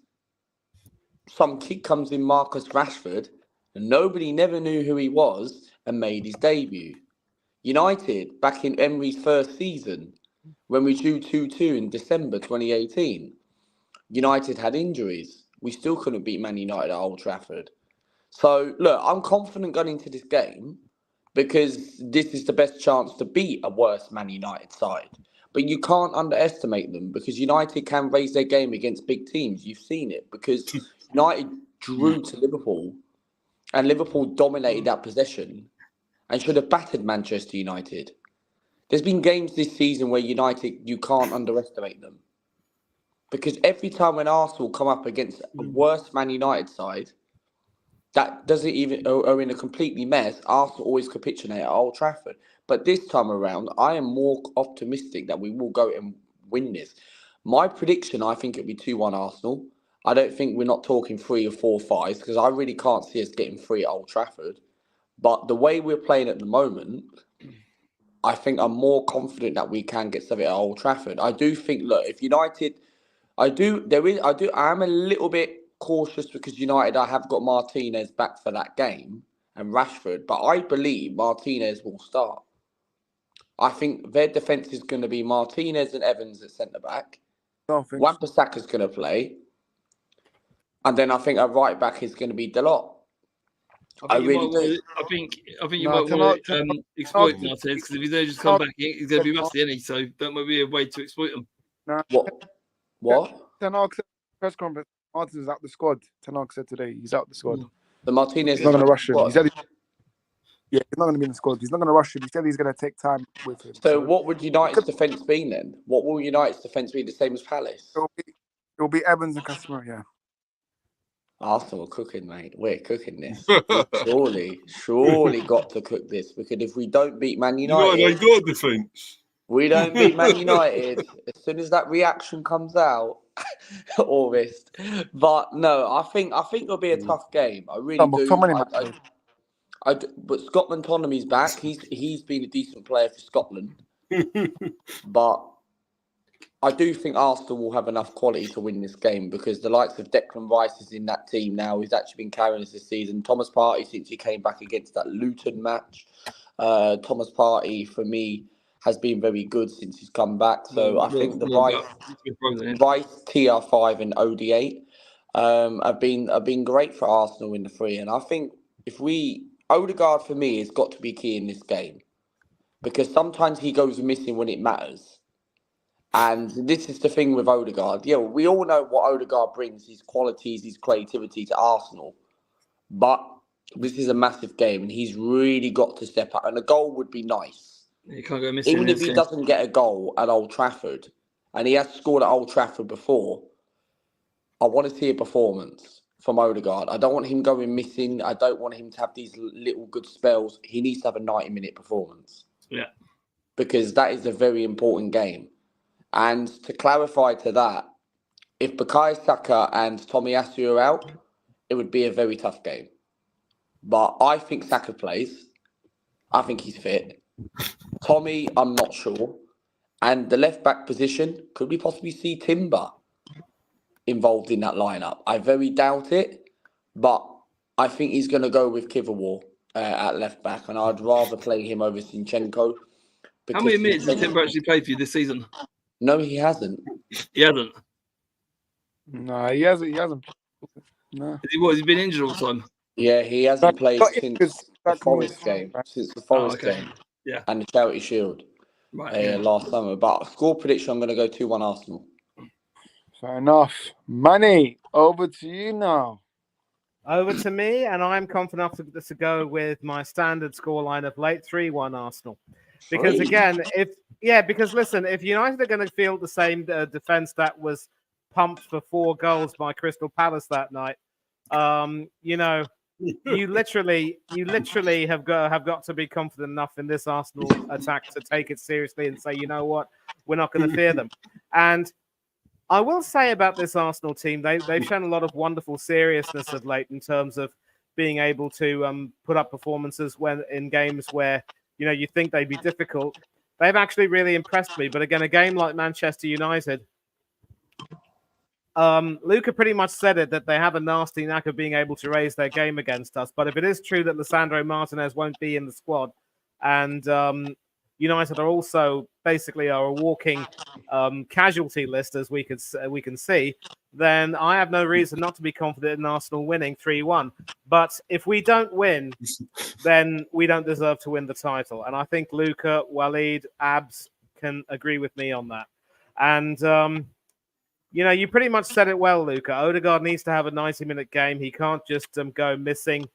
Some kid comes in, Marcus Rashford, and nobody never knew who he was and made his debut. United, back in Emery's first season, when we drew 2-2 in December 2018, United had injuries. We still couldn't beat Man United at Old Trafford. So, look, I'm confident going into this game because this is the best chance to beat a worse Man United side. But you can't underestimate them because United can raise their game against big teams. You've seen it because United drew to Liverpool and Liverpool dominated that possession and should have battered Manchester United. There's been games this season where United, you can't underestimate them. Because every time when Arsenal come up against a worse Man United side, that doesn't even, or in a completely mess, Arsenal always capitulate at Old Trafford. But this time around, I am more optimistic that we will go and win this. My prediction, I think it'll be 2-1 Arsenal. I don't think we're not talking 3 or 4 5s because I really can't see us getting 3 at Old Trafford. But the way we're playing at the moment, I think I'm more confident that we can get something at Old Trafford. I do think, look, if United, I am a little bit cautious because United, I have got Martinez back for that game and Rashford, but I believe Martinez will start. I think their defence is going to be Martinez and Evans at centre-back. Wan-Bissaka's going to play. And then I think our right-back is going to be Delort. I think you might want to exploit Martinez because if he's there just come back, he's going to be rusty, isn't he? So that might be a way to exploit him. What? Ten Hag said press conference. Martinez is out the squad. Ten Hag said today he's out the squad. The Martinez he's not going to rush him. He said he's not going to be in the squad. He's not going to rush him. He said he's going to take time with him. So what would United's defence be then? What will United's defence be? The same as Palace? It'll be Evans and Casemiro, yeah. Arsenal are cooking, mate. We're cooking this. surely got to cook this because if we don't beat Man United, they got defence. We don't beat Man United. As soon as that reaction comes out, August. But no, I think it'll be a tough game. I really do. But Scott McTominay's back. He's been a decent player for Scotland. But I do think Arsenal will have enough quality to win this game because the likes of Declan Rice is in that team now. He's actually been carrying us this season. Thomas Partey, since he came back against that Luton match. Thomas Partey, for me, has been very good since he's come back. So I think the Rice, TR5 and OD8 have been great for Arsenal in the 3. And I think Odegaard for me has got to be key in this game because sometimes he goes missing when it matters. And this is the thing with Odegaard. Yeah, we all know what Odegaard brings, his qualities, his creativity to Arsenal. But this is a massive game and he's really got to step up. And a goal would be nice. You can't go missing. Even if he doesn't get a goal at Old Trafford, and he has scored at Old Trafford before, I want to see a performance from Odegaard. I don't want him going missing. I don't want him to have these little good spells. He needs to have a 90-minute performance. Yeah. Because that is a very important game. And to clarify to that, if Bukayo Saka and Tomiyasu are out, it would be a very tough game. But I think Saka plays. I think he's fit. Tommy, I'm not sure. And the left-back position, could we possibly see Timber involved in that lineup? I very doubt it, but I think he's going to go with Kivior at left-back, and I'd rather play him over Zinchenko. How many minutes has Timber actually played for you this season? No, he hasn't. He hasn't? No, he hasn't. No. Has he been injured all the time? Yeah, he hasn't played since the Forest game. Since the Forest game. Yeah. And the Charity Shield last summer. But score prediction, I'm going to go 2-1 Arsenal. Fair enough. Manny, over to you now. Over to me, and I'm confident enough to go with my standard scoreline of late 3-1 Arsenal. Because again, because listen, if United are going to field the same defense that was pumped for 4 goals by Crystal Palace that night, you literally have got to be confident enough in this Arsenal attack to take it seriously and say, you know what, we're not going to fear them. And I will say about this Arsenal team, they've shown a lot of wonderful seriousness of late in terms of being able to put up performances when in games where you think they'd be difficult. They've actually really impressed me. But again, a game like Manchester United, Luca pretty much said it, that they have a nasty knack of being able to raise their game against us. But if it is true that Lisandro Martinez won't be in the squad, and United are also basically a walking casualty list, as we can see, then I have no reason not to be confident in Arsenal winning 3-1. But if we don't win, then we don't deserve to win the title. And I think Luca, Walid, Abs can agree with me on that. And you pretty much said it well, Luca. Odegaard needs to have a 90-minute game. He can't just go missing.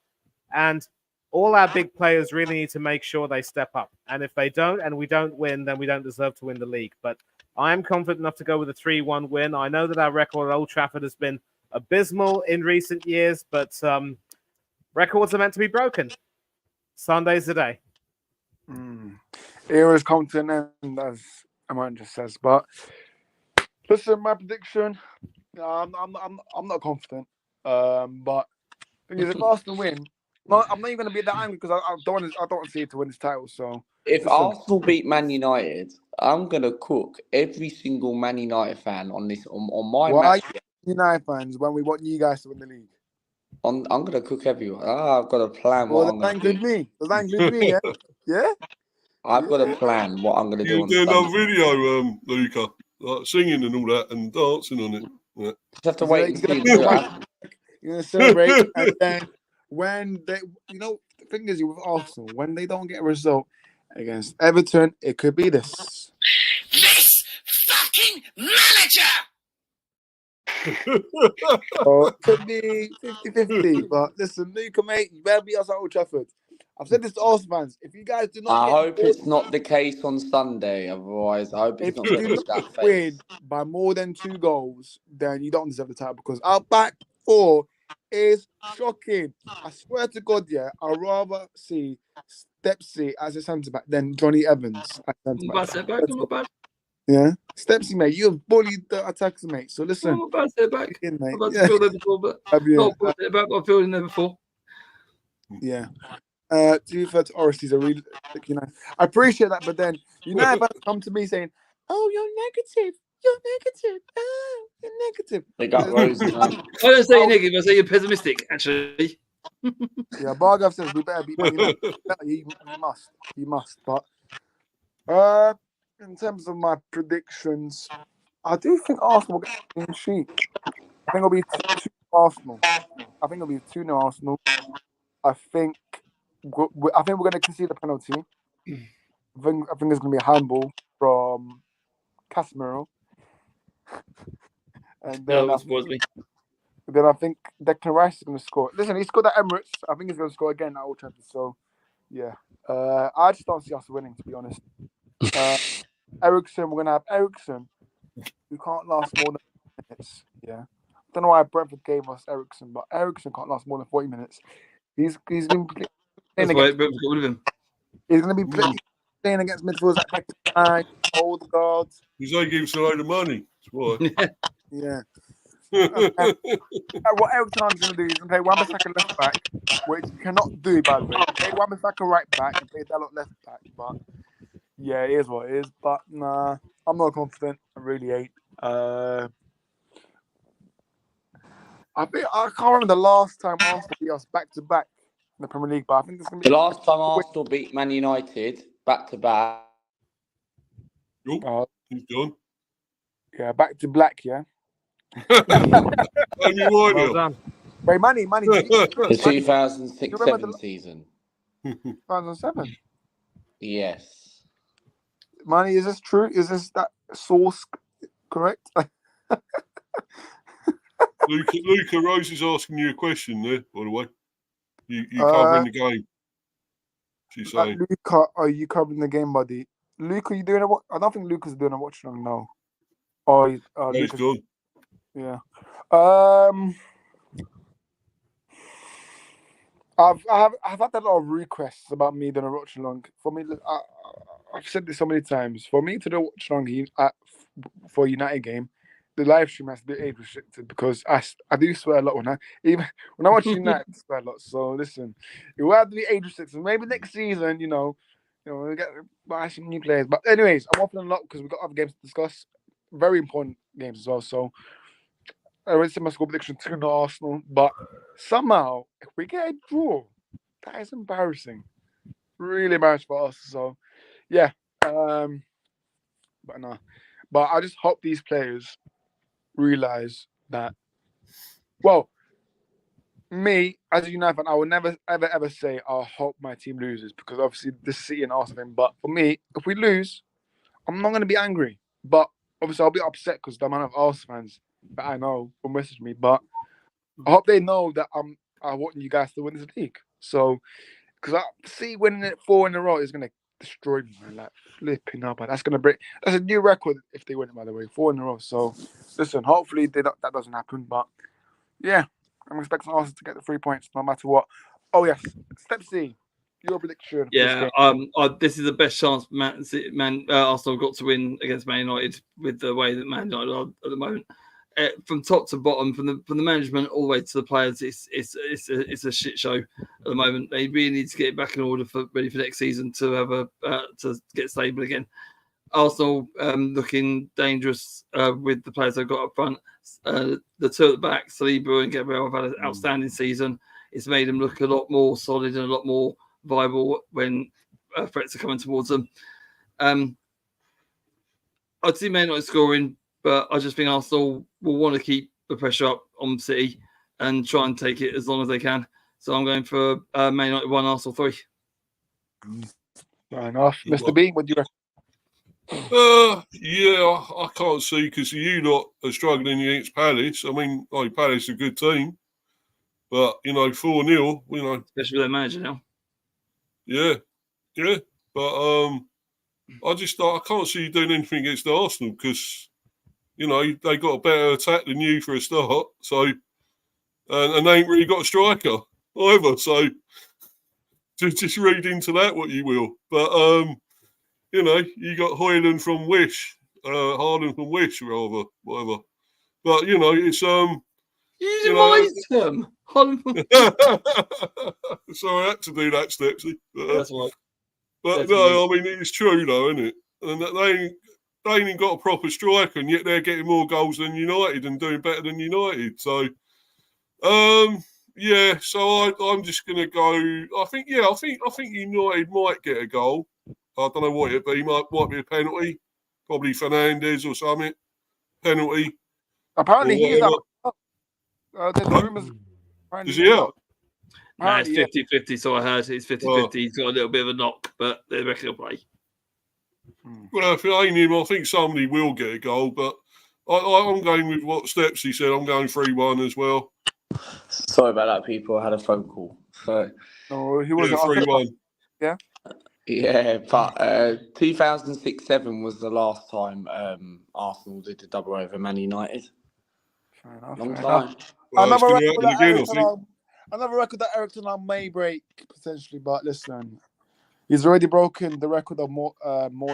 And all our big players really need to make sure they step up. And if they don't, and we don't win, then we don't deserve to win the league. But I am confident enough to go with a 3-1 win. I know that our record at Old Trafford has been abysmal in recent years, but records are meant to be broken. Sunday's the day. Era's come to an end, as Aman just says. But listen, my prediction, I'm not confident. But the thing is, if Arsenal win, I'm not even going to be that angry because I don't want to see it to win this title. So if Arsenal beat Man United, I'm going to cook every single Man United fan on this on my match. Why United fans when we want you guys to win the league? I'm going to cook everyone. I've got a plan. Well, does that include me? Yeah? Yeah? I've got a plan what I'm going to do. You do another video, Luca, like singing and all that and dancing on it. Yeah. Just have to wait and see. You're going to celebrate, and then when they, the thing is with Arsenal, when they don't get a result against Everton, it could be this. This fucking manager! Or it could be 50-50. But listen, Luca, mate, you better beat us at Old Trafford. I've said this to Arsenal fans. If you guys do not, I hope it's not the case on Sunday. Otherwise, I hope it's not going to be that win by more than 2 goals, then you don't deserve the title because our back 4 is shocking. I swear to God, yeah, I'd rather see Stepsy as a centre back than Johnny Evans as centre back. Yeah, Stepsy, mate, you have bullied the attackers, mate. So listen, I'm about to say back. In, mate. I'm about to feel there before, but I've feeling there before. Yeah. To be fair to Oris, he's a real, I appreciate that, but then United fans come to me saying, "Oh, you're negative. You're negative. Oh, you're negative." They got Rose. I don't say you're negative. I say you're pessimistic. Actually. Yeah, Bargav says we better beat Man United. He must. But in terms of my predictions, I do think Arsenal will get a clean sheet. I think it'll be 2-2 Arsenal. I think it'll be 2-0 Arsenal. I think we're going to concede a penalty. I think it's going to be a handball from Casemiro. And then I think Declan Rice is going to score. Listen, he scored at Emirates. I think he's going to score again at Old Trafford. So, yeah. I just don't see us winning, to be honest. Eriksen, we're going to have Eriksen, who can't last more than 40 minutes. Yeah. I don't know why Brentford gave us Eriksen, but Eriksen can't last more than 40 minutes. He's been playing against... He's going to be playing against midfielders like Beckstein, Odegaard. He's only giving us a load of money. That's why. Yeah. What Eriksen's going to do is play Wan-Bissaka left back, which he cannot do, by the way. Play Wan-Bissaka right back and play Dalot left back. But yeah, it is what it is. But nah, I'm not confident. I really ain't. I can't remember the last time Arsenal beat us back to back in the Premier League, but I think it's going to be the last time Arsenal beat Man United back to back. He's done. Yeah, back to black. Yeah. Well done. Wait, money. The 2006-07 season. 2007. Yes. Money, is this true? Is this that source correct? Luca Rose is asking you a question there, by the way. You covering the game? She's saying. Luca, are you covering the game, buddy? Luca, you doing a watch? I don't think Luca's doing a watch along now. Oh, He's Luca's gone. Yeah. I've had a lot of requests about me doing a watch along. For me, I've said this so many times. For me to do a watch along for a United game, the live stream has to be age restricted because I do swear a lot when I watch United, I swear a lot. So listen, it will have to be age restricted. Maybe next season, we get buy some new players. But anyways, I'm waffling a lot because we've got other games to discuss. Very important games as well. So I already said my score prediction 2-0 Arsenal, but somehow if we get a draw, that is embarrassing. Really embarrassing for us. So yeah. But no. But I just hope these players realize that. Well, me as a United fan, I will never ever say I hope my team loses because obviously this City and Arsenal thing. But for me, if we lose, I'm not going to be angry. But obviously I'll be upset because the amount of Arsenal fans that I know will message me. But I hope they know that I want you guys to win this league. So because I see winning it 4 in a row is going to destroy me, man. Like flipping up, and that's a new record if they win it, by the way, 4 in a row. So listen, hopefully that doesn't happen. But yeah, I'm expecting Arsenal to get the 3 points no matter what. Oh yes, Step C, your prediction. Yeah, this is the best chance Arsenal got to win against Man United with the way that Man United are at the moment. From top to bottom, from the management all the way to the players, it's a shit show at the moment. They really need to get it back in order ready for next season to have to get stable again. Arsenal looking dangerous with the players they've got up front. The two at the back, Saliba and Gabriel, have had an outstanding season. It's made them look a lot more solid and a lot more viable when threats are coming towards them. I'd see Man United scoring, but I just think Arsenal will want to keep the pressure up on City and try and take it as long as they can. So I'm going for Man United 1, Arsenal 3. Fair enough. Mr. B, what do you reckon? Yeah, I can't see because you lot are struggling against Palace. I mean, Palace are a good team, but 4-0, especially with their manager now. Yeah, but I can't see you doing anything against Arsenal because they got a better attack than you for a start. So, and they ain't really got a striker either. So, just read into that what you will. But you got Højlund from Wish, Haaland from Wish, rather, whatever. But it's you advised him. Sorry, I had to do that, Stepsy. That's right. But no, I mean it's true though, isn't it? And they ain't even got a proper striker, and yet they're getting more goals than United and doing better than United. So, yeah. So I'm just gonna go. I think United might get a goal. I don't know what it'd be. Might be a penalty, probably Fernandes or something. Penalty. Apparently he's out. There's rumors. Is he out? No, it's 50-50, so I heard it's 50-50. He's got a little bit of a knock, but they reckon he'll play. Well, if it ain't him, I think somebody will get a goal, but I'm going with what Stepsy said. I'm going 3-1 as well. Sorry about that, people. I had a phone call. So, he wasn't 3-1. Yeah? Yeah, but 2006-07 was the last time Arsenal did the double over Man United. Fair enough. Long time. Another record that Eric Ten Hag may break potentially, but listen, he's already broken the record of more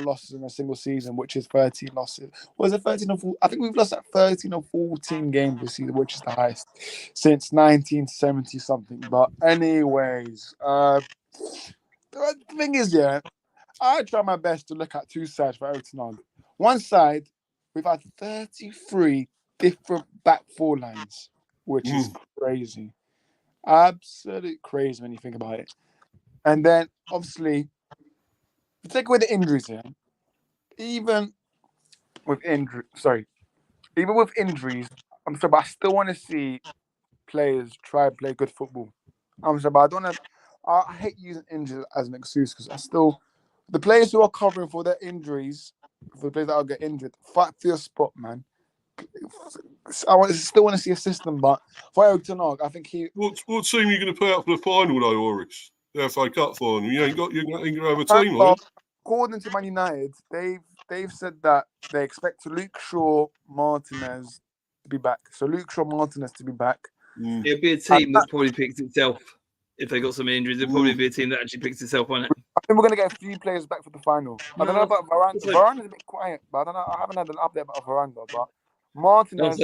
losses in a single season, which is 13 losses. Was it 13 or 14? I think we've lost at 13 or 14 games this season, which is the highest since 1970 something. But anyways, the thing is, I try my best to look at two sides for Eric Ten Hag. One side, we've had 33 different back four lines, which is crazy. Absolutely crazy when you think about it. And then, obviously, take away the injuries here. Even with injuries, I'm sorry, but I still want to see players try and play good football. I'm sorry, but I hate using injuries as an excuse because the players who are covering for their injuries, for the players that will get injured, fight for your spot, man. still want to see a system, but for Eric Ten Hag, I think he. What team are you going to put out for the final, though, Horace? The FA Cup final. You ain't going to have a team, are you? According to Man United, they've said that they expect Luke Shaw, Martinez to be back. So Luke Shaw, Martinez to be back. It'll be a team that probably picks itself. If they got some injuries, it'll probably be a team that actually picks itself, won't it? I think we're going to get a few players back for the final. I don't know about Varane. Varane is a bit quiet, but I don't know. I haven't had an update about Varane, though. But Martinez.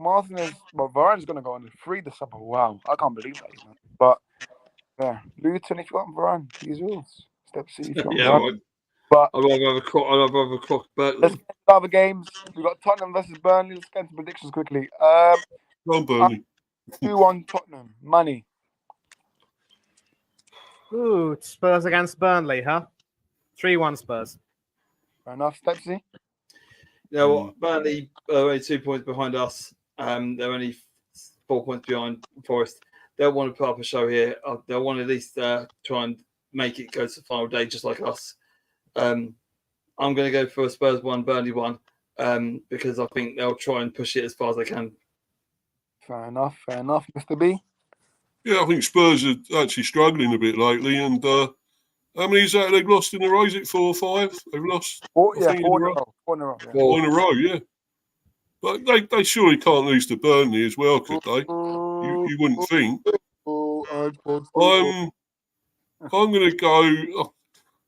Martinez, but Varane's going to go on the free this summer. Wow, I can't believe that. Man. But yeah, Luton, if you got Varane, he's yours. Step C, if you got Varane. Right. But I'd rather have a croc. But let's get to other games. We've got Tottenham versus Burnley. Let's get into predictions quickly. Go on, Burnley. 2-1 Tottenham. Money. Ooh, Spurs against Burnley, huh? 3-1 Spurs. Fair enough. Step C. Yeah, well, Burnley are only 2 points behind us. They're only 4 points behind Forest. They'll want to put up a show here. They'll want to at least try and make it go to the final day, just like us. I'm going to go for a Spurs 1, Burnley 1, because I think they'll try and push it as far as they can. Fair enough. Mr. B? Yeah, I think Spurs are actually struggling a bit lately. And how many is that they've lost in a row? Is it 4 or 5? They've lost? 4 in a row. 4 in a row. Yeah. 4 in a row, yeah. But they surely can't lose to Burnley as well, could they? You wouldn't think. I'm going to go.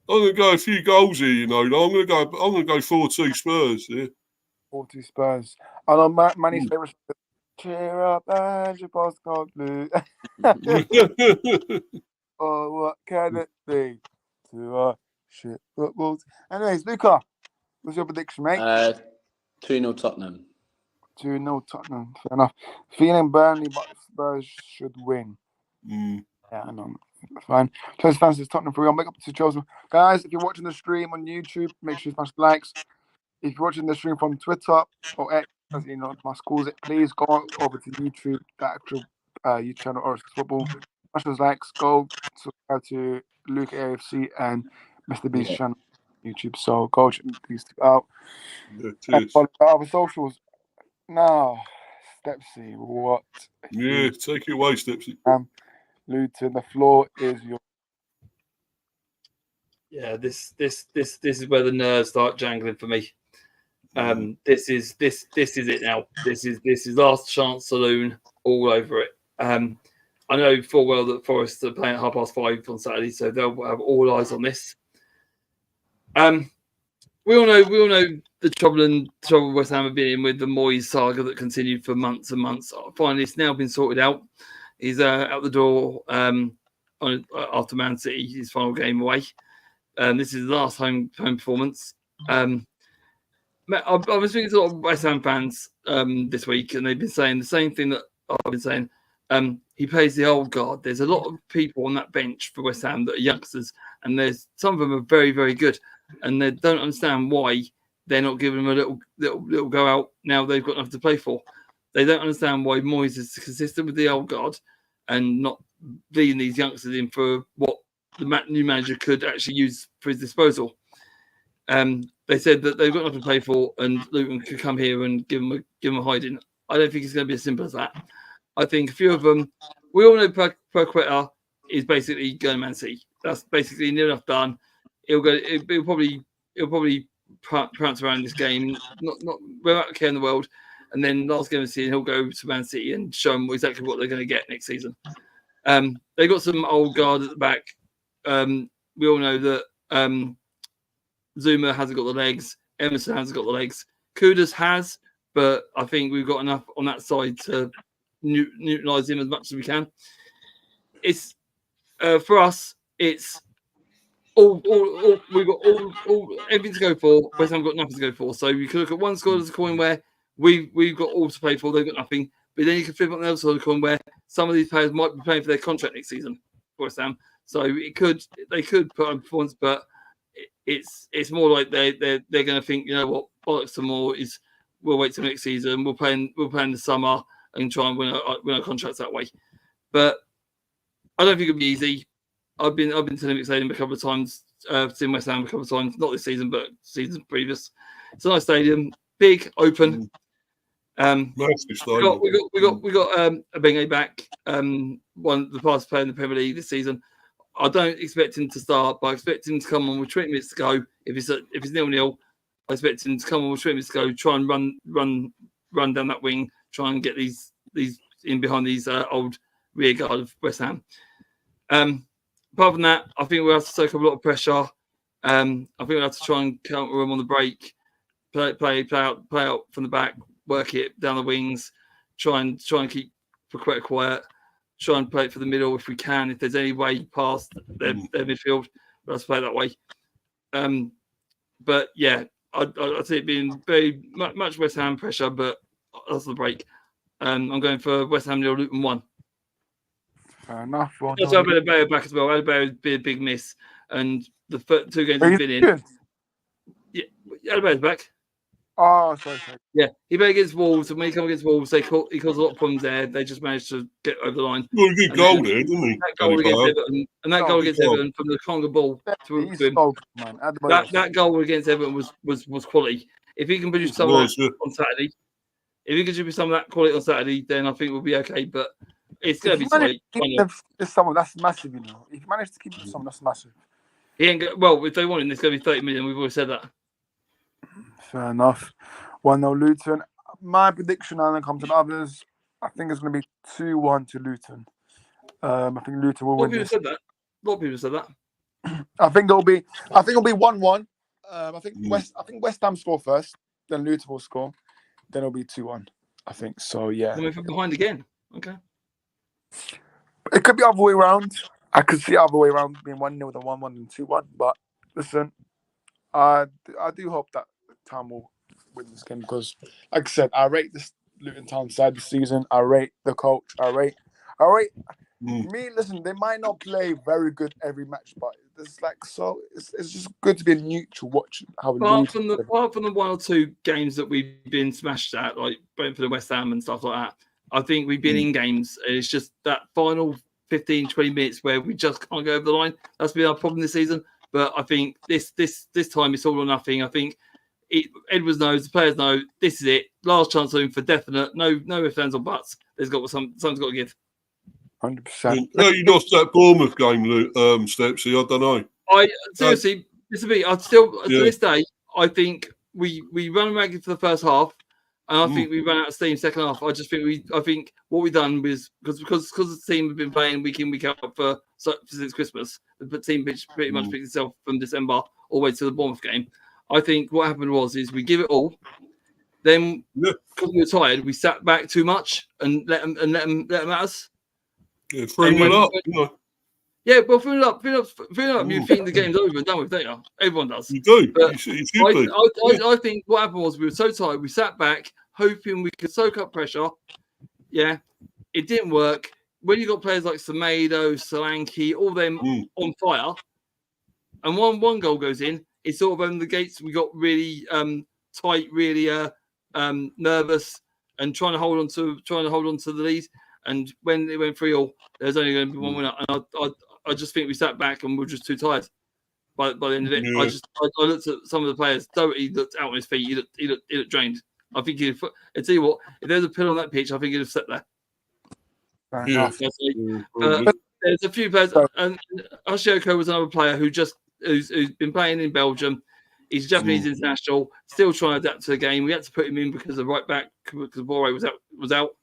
I'm going to go a few goals here. You know, I'm going to go 4-2 Spurs. Yeah. 4-2 Spurs. I know Manny's favourite. Cheer up and your postcard blue. Oh, what can it be to shit footballs? Anyways, Luca, what's your prediction, mate? 2-0 Tottenham. 2-0 Tottenham. Fair enough. Feeling Burnley, but Spurs should win. Yeah, I know. Fine. Chelsea fans is Tottenham for real. Make up to Chelsea. Guys, if you're watching the stream on YouTube, make sure you smash the likes. If you're watching the stream from Twitter or X, as you know, must calls it, please go over to YouTube, the actual YouTube channel, Oris Football. Smash those likes. Go subscribe to Luke AFC and Mr. B's channel on YouTube. So go check these two out. And follow other socials. Now, Stepsy, what? Yeah, take it away, Stepsy. Luton, the floor is yours. Yeah, this is where the nerves start jangling for me. This is it now. This is last chance saloon all over it. I know full well that Forest are playing at 5:30 on Saturday, so they'll have all eyes on this. We all know the trouble West Ham have been in with the Moyes saga that continued for months and months. Finally, it's now been sorted out. He's out the door after Man City, his final game away. This is his last home performance. I was speaking to a lot of West Ham fans this week, and they've been saying the same thing that I've been saying. He plays the old guard. There's a lot of people on that bench for West Ham that are youngsters, and there's some of them are very, very good, and they don't understand why they're not giving them a little go out now they've got nothing to play for. They don't understand why Moyes is consistent with the old guard and not leading these youngsters in for what the new manager could actually use for his disposal. They said that they've got nothing to play for, and Luton could come here and give them a hiding. I don't think it's going to be as simple as that. I think a few of them, we all know Perquetta is basically going to Man City. That's basically near enough done. He'll probably prance around this game, not without a care in the world. And then last game of the season, he'll go to Man City and show them exactly what they're going to get next season. They got some old guard at the back. We all know that Zuma hasn't got the legs. Emerson hasn't got the legs. Kudus has, but I think we've got enough on that side to neutralise him as much as we can. It's for us. It's all we've got all everything to go for. West Ham got nothing to go for. So you can look at one side of the coin where we've got all to play for. They've got nothing. But then you can flip on the other side of the coin where some of these players might be playing for their contract next season for West Ham. So they could put on performance, but it's more like they're going to think, you know what, bollocks some more. Is we'll wait till next season. We'll play in the summer and try and win our contracts that way. But I don't think it'll be easy. I've been to Olympic Stadium a couple of times, seen West Ham a couple of times, not this season, but seasons previous. It's a nice stadium. big, open. Massive stadium. We got Abenge back. One of the fastest player in the Premier League this season. I don't expect him to start, but I expect him to come on with 20 minutes to go. If it's 0-0, I expect him to come on with 20 minutes to go. Try and run down that wing. Try and get these in behind these old rear guard of West Ham. Apart from that, I think we'll have to soak up a lot of pressure. I think we'll have to try and counter them on the break. Play out from the back. Work it down the wings. Try and keep quite quiet. Try and play it for the middle if we can. If there's any way past their midfield, let's play it that way. But yeah, I'd say it being very much West Ham pressure, but that's the break. I'm going for West Ham 0, Luton 1. Fair enough. Well, also, I've had Adebayo back as well. Adebayo would be a big miss, and the first 2 games he's been in. Yeah, Adebayo's back. Oh, sorry. Yeah, he played against Wolves, and when he comes against Wolves, he caused a lot of problems there. They just managed to get over the line. Well, a good goal there, didn't he? That goal against Everton, and that goal against Everton from the Conga ball to him. That goal against Everton was quality. If he can produce some of that on Saturday, if he can produce some of that quality on Saturday, then I think we'll be okay. But it's going to be tight. It's someone that's massive, you know. If you manage to keep someone, that's massive. He ain't well, if they want him, it's going to be 30 million. We've always said that. Fair enough. 1-0 Luton. My prediction, and then comes to others. I think it's going to be 2-1 to Luton. I think Luton will win. A lot of people said that. I think it'll be 1-1. I think West Ham score first, then Luton will score, then it'll be 2-1. I think so. Yeah. Coming from behind again. Okay. It could be other way around. I could see other way around being 1-0 then 1-1 and 2-1. But listen, I do hope that Town will win this game because, like I said, I rate this Luton Town side this season. I rate the coach. I rate. Me, listen, they might not play very good every match, but it's like so. It's just good to be a neutral watching how. Apart from the 1 or 2 games that we've been smashed at, like for the West Ham and stuff like that, I think we've been in games. It's just that final 15, 20 minutes where we just can't go over the line. That's been our problem this season. But I think this time it's all or nothing. I think Edwards knows, the players know, this is it. Last chance on him for definite. No ifs, ands, or buts. There's got something's got to give. 100%. No, you lost that Bournemouth game, Stepsy. I don't know. Seriously, I'd still to this day. I think we run ragged for the first half, and I think we ran out of steam second half. I think what we done was because the team have been playing week in week out since Christmas. The team pretty much picked itself from December all the way to the Bournemouth game. I think what happened was we give it all. Then because we were tired, we sat back too much and let them at us. Yeah, throwing it up. Yeah, well, throwing it up. You think the game's over and done with, don't you? Everyone does. You do. But I think what happened was we were so tired, we sat back hoping we could soak up pressure. Yeah, it didn't work. When you got players like Semedo, Solanke, all them on fire, and one goal goes in, it sort of opened the gates. We got really tight, really nervous, and trying to hold on to the lead. And when it went 3-3, there's only going to be one winner. And I just think we sat back and we were just too tired by the end of it. Yeah. I looked at some of the players. Doherty looked out on his feet. He looked drained. I think I tell you what, if there's a pill on that pitch, I think he'd have sat there. But there's a few players, and Arseanl was another player who's been playing in Belgium. He's a Japanese international, still trying to adapt to the game. We had to put him in because the right back, because Boré was out.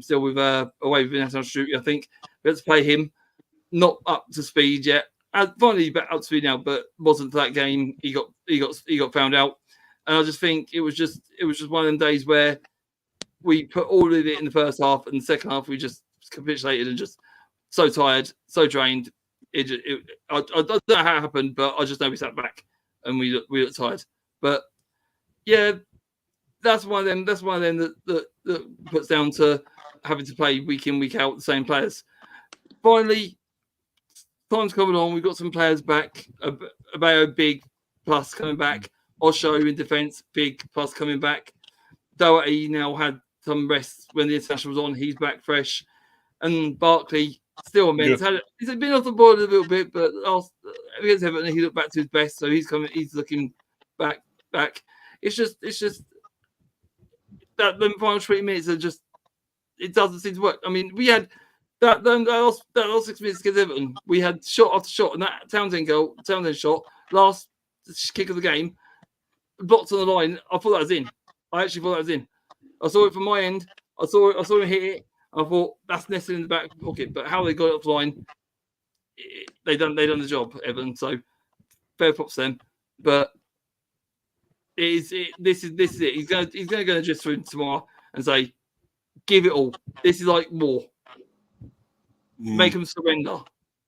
Still with away with international duty, I think. We had to play him. Not up to speed yet. Finally back up to speed now, but wasn't for that game. He got found out. And I just think it was just one of them days where we put all of it in the first half, and the second half we just capitulated and just so tired, so drained. I don't know how it happened, but I just know we sat back and we looked tired. But yeah, that's one of them that puts down to having to play week in, week out the same players. Finally, time's coming on. We've got some players back. Adebayo, big plus coming back. Osho in defence, big plus coming back. Doherty now had some rest when the international was on. He's back fresh. And Barkley still immense. He's been off the board a little bit, but against Everton, he looked back to his best. So he's looking back. It's just that the final 20 minutes are just it doesn't seem to work. I mean, we had that last 6 minutes against Everton. We had shot after shot, and that Townsend shot last kick of the game, blocked on the line. I thought that was in. I actually thought that was in. I saw it from my end. I saw him hit it. I thought that's nested in the back pocket. But how they got it off the line, they done the job, Everton. So fair props to them. But this is it. He's going to go just through tomorrow and say, give it all. This is like war. Make them surrender,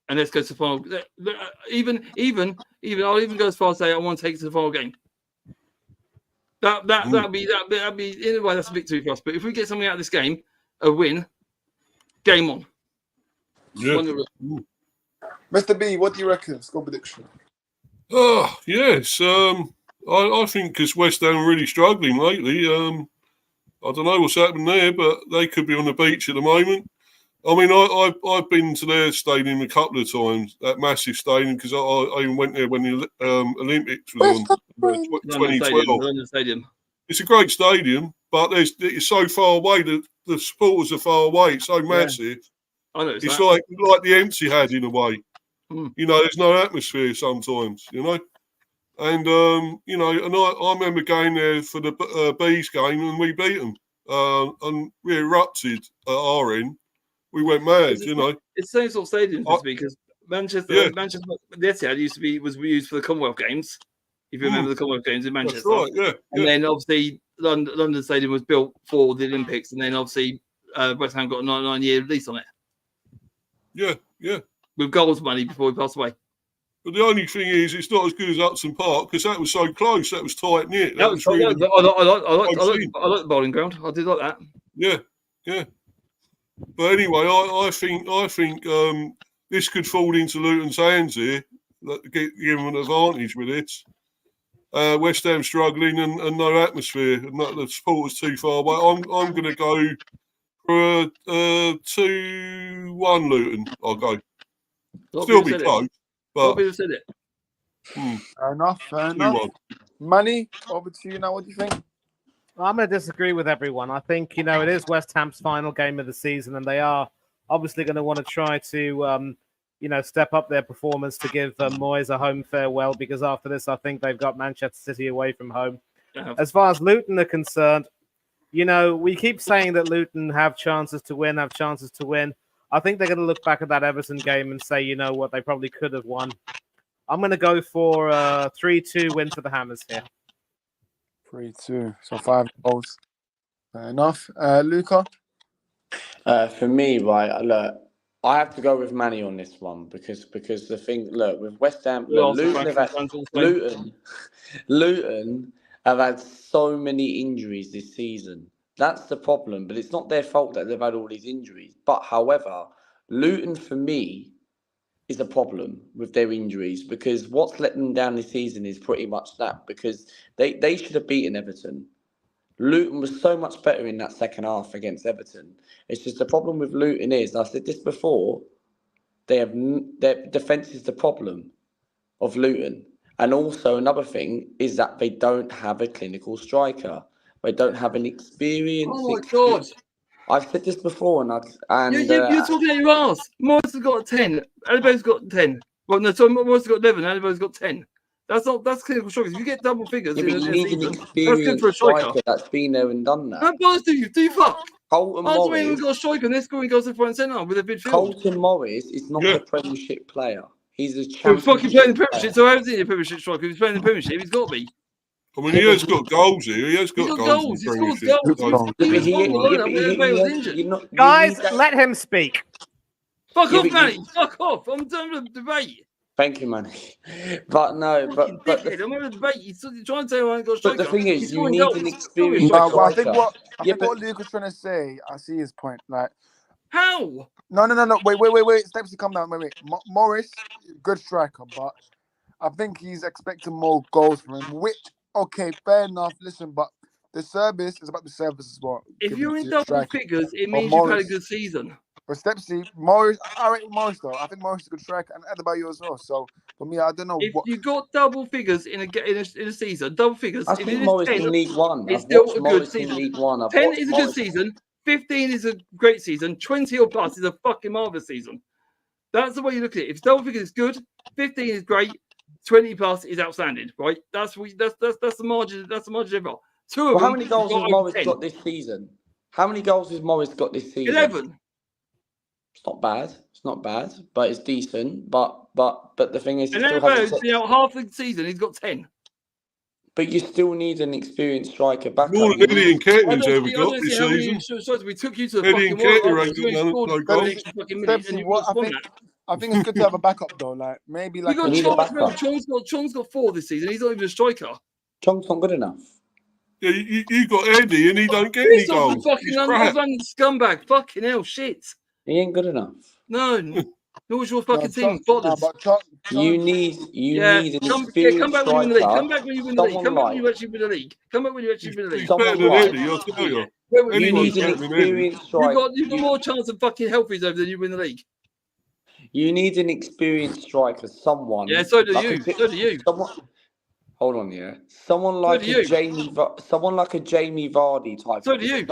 and let's go to the final. Even I'll even go as far as say I want to take it to the final game. That'd be in a way that's a victory for us. But if we get something out of this game, a win, game on. Yeah. Mr. B, what do you reckon? Score prediction. Oh yes, I think because West Ham are really struggling lately. I don't know what's happening there, but they could be on the beach at the moment. I mean, I've been to their stadium a couple of times, that massive stadium, because I even went there when the Olympics was on 2012. London Stadium. It's a great stadium, but it's so far away. The supporters are far away. It's so massive. I know it's like the empty had in a way. You know, there's no atmosphere sometimes. You know, and you know, and I remember going there for the Bees game and we beat them, and we erupted at our end. We went mad, you know. It's the same sort of stadium because Manchester, the Etihad was used for the Commonwealth Games. If you remember the Commonwealth Games in Manchester, that's right, and then obviously London Stadium was built for the Olympics, and then obviously West Ham got a 99-year lease on it. Yeah. With goals money before he passed away. But the only thing is, it's not as good as Upton Park because that was so close. That was tight knit. That was really. I like the bowling ground. I did like that. Yeah. But anyway, I think this could fall into Luton's hands here. Give them an advantage with it. West Ham struggling and no atmosphere, and the supporters too far away. I'm going to go for a 2-1 Luton. I'll go. Still be close, but people said it. Fair enough. 2-1. Manny, over to you now. What do you think? I'm going to disagree with everyone. I think, it is West Ham's final game of the season, and they are obviously going to want to try to, step up their performance to give Moyes a home farewell, because after this, I think they've got Manchester City away from home. Yeah. As far as Luton are concerned, we keep saying that Luton have chances to win. I think they're going to look back at that Everton game and say, you know what, they probably could have won. I'm going to go for a 3-2 win for the Hammers here. 3-2, so 5 goals. Fair enough. Luca? For me, right, look, I have to go with Manny on this one because the thing, look, with West Ham, Luton have had so many injuries this season. That's the problem, but it's not their fault that they've had all these injuries. But however, Luton, for me, is a problem with their injuries, because what's let them down this season is pretty much that, because they should have beaten Everton. Luton was so much better in that second half against Everton. It's just the problem with Luton is, and I said this before, their defence is the problem of Luton. And also another thing is that they don't have a clinical striker. They don't have an experience. Oh my God. I've said this before, and you're talking out your arse. Morris has got 10. Alibo's got 10. Well, no, sorry, Morris has got 11. Alibo's got 10. That's clinical strikers. If you get double figures, you need an experienced striker that's been there and done that. How bothers do you? Do you fuck? Colton Morris. We've got a striker, and this guy goes to front and centre with a midfield. Colton Morris is not a Premiership player. He's a champion. He's fucking playing the Premiership. So how's he a Premiership striker? If he's playing the Premiership, he's got to be. I mean, he has got goals here. He has got goals. He scores goals. Guys, let him speak. Fuck off, Manny. Fuck off. I'm done with the debate. Thank you, Manny. But no, but I'm having a debate. He's trying to say I ain't got a striker. But the thing is, you need an experienced striker. I think what Luke was trying to say, I see his point. Like, how? No. Wait. Steps to come down. Wait. Morris, good striker, but I think he's expecting more goals from him, which, okay, fair enough. Listen, but the service is about the service as well. If you're in double figures, it means you've had a good season. But Stepsy, Morris, I rate Morris though. I think Morris is a good striker, and Adebayo as well. So for me, I don't know If what. you got double figures in a season, double figures. I've If seen it is Morris 10, in League One. it's I've still watched a good Morris in season. League One. I've 10 watched is a Morris. good season. 15 is a great season. 20 or plus is a fucking marvelous season. That's the way you look at it. If double figures is good, 15 is great. 20 plus is outstanding, right? That's the margin. That's the margin ever. Two of Well, how them. many goals has got Morris 10. got this season? How many goals has Morris got this season? 11. It's not bad. It's not bad, but it's decent. But the thing is, And you still then haven't. half the season he's got 10. But you still need an experienced striker backup. More than Eddie and Kettner's ever I got don't this see how many season. shots we took you to the Eddie fucking and World Kettner Cup. ain't You got scored no for goals. an extra fucking minute, and Stepsy, you what respond that. I think it's good to have a backup though. Like maybe like You got need a backup. Chong's got 4 this season. He's not even a striker. Chong's not good enough. Yeah, you got Eddie and he don't get any He's not the goals. fucking He's crap. London scumbag. Fucking hell, shit. He ain't good enough. No, nor was your fucking team. No, but You need an come experienced back when you win the league. striker. Come back when you win the league. Someone Come back when like you actually win the league. Come back when you actually win the league. He's Someone better than like- Eddie, I'll tell you. you Anyone's need an better than Eddie. experienced striker. You've got more chance of fucking healthies over than you win the league. You need an experienced striker. Someone. Yeah, so do like you. a- So do you. Someone. Hold on, yeah. Someone like do you. a Jamie. Someone like a Jamie Vardy type. So do you.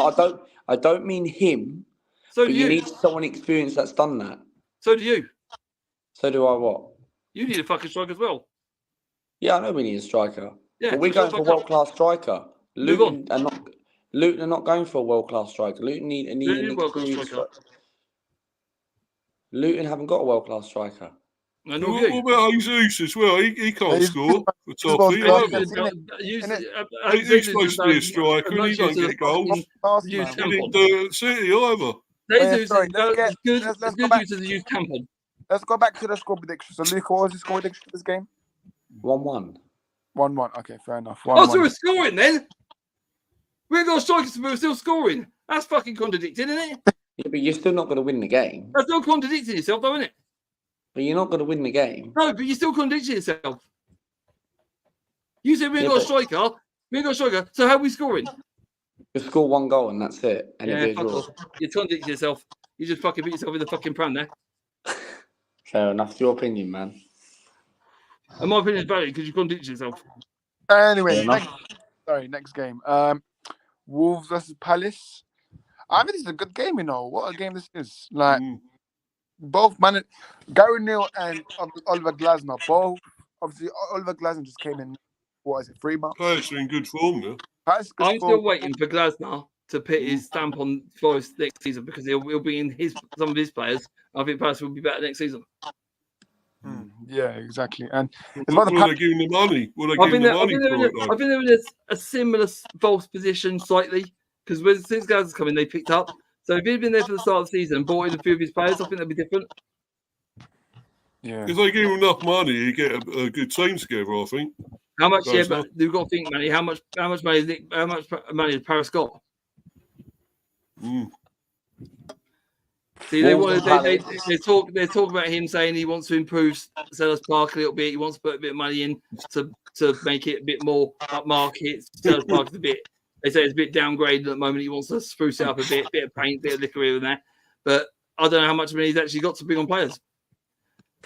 I don't mean him. So But do you you. need someone experienced that's done that. So do you. So do I. What? You need a fucking striker as well. Yeah, I know we need a striker. Yeah, But we're shut going the for a fuck up. world-class striker. Move on. Luton are not going for a world-class striker. Luton need an Luton need a world-class experienced striker. striker. Luton haven't got a world-class striker. I know What you. about Jesus as well? He can't He's- score for he's Toffee. got- either. He's He's supposed to be a striker and he don't get goals. Class, He man. didn't do it at City either. Sorry, let's go back. To the youth campaign. Let's go back to the score prediction. So, Luke, what was the score prediction for this game? 1-1. 1-1. Okay, fair enough. Oh, so 1-1. we're scoring then? We ain't got strikers, but we're still scoring. That's fucking contradicting, isn't it? Yeah, but you're still not going to win the game. That's not contradicting yourself, though, isn't it? But you're not going to win the game. No, but you're still contradicting yourself. You said we ain't Yeah, got a but- striker. We ain't got a striker. So how are we scoring? You score 1 goal and that's it. And it'll be a fuck draw. off. You're contradicting yourself. You just fucking put yourself in the fucking pram there. Fair enough. It's your opinion, man. And my opinion is valid because you contradict yourself. Anyway, Fair next game. Wolves versus Palace. I mean, this is a good game, you know. What a game this is. Like, both Gary Neal and Oliver Glasner, both. Obviously, Oliver Glasner just came in, what is it, 3 months? Palace are in good form now. I'm still waiting for Glasner to put his stamp on Forest next season because he'll be in some of his players. I think Palace will be better next season. Yeah, exactly. And What are they giving the money? What are they giving the money for it, I though? think they're in a similar false position slightly because since Glasner's come in, they picked up. So if he'd been there for the start of the season and bought in a few of his players, I think that'd be different. Yeah. If they give him enough money, you get a good team together, I think. How much? Glasner. Yeah, but you've got to think, Manny. How much money? How much money has Paris got? See, they talk about him saying he wants to improve Sellers Park a little bit. He wants to put a bit of money in to make it a bit more upmarket. Sellers Park is a bit. They say it's a bit downgraded at the moment. He wants to spruce it up a bit of paint, bit of liquor here and there. But I don't know how much money he's actually got to bring on players.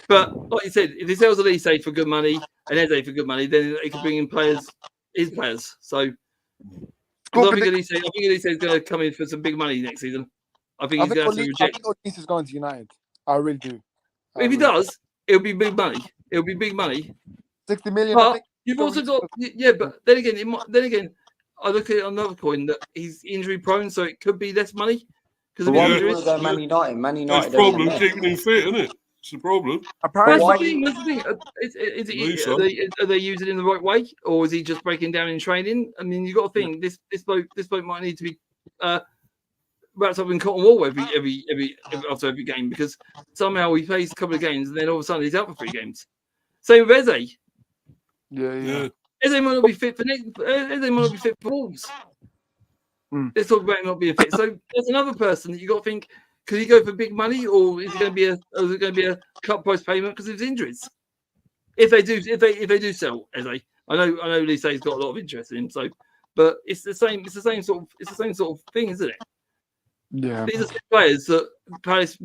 But like you said, if he sells Elise for good money and Eze for good money, then he can bring in his players. So I think Elise is going to come in for some big money next season. I think he's going to have to reject. I think Elise is going to United. I really do. If he does, it'll be big money. It'll be big money. 60 million. But you've also got But then again, I look at another coin that he's injury prone, so it could be less money because of his injuries. Man United. Man United. That's the problem, keeping him fit, isn't it? It's the problem. That's the thing. Are they using it in the right way, or is he just breaking down in training? I mean, you got to think this bloke might need to be wrapped up in cotton wool after every game because somehow he plays a couple of games and then all of a sudden he's out for 3 games. Same with Eze. Yeah. Eze might not be fit for Wolves. Let's talk about him not being fit. So there's another person that you got to think. Could he go for big money, or is it going to be a cut price payment because of his injuries? If they do sell Eze, I know Lise's got a lot of interest in him. So, but it's the same sort of thing, isn't it? Yeah. These are players that Palace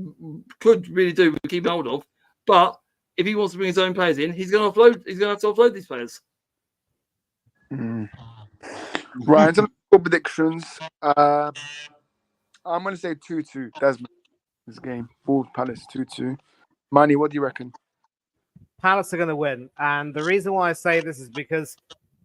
could really do with keeping hold of. But if he wants to bring his own players in, he's going to have to offload these players. Right, in terms of predictions, I'm going to say 2-2. Desmond, this game. Wolves Palace 2-2. Manny, what do you reckon? Palace are going to win. And the reason why I say this is because,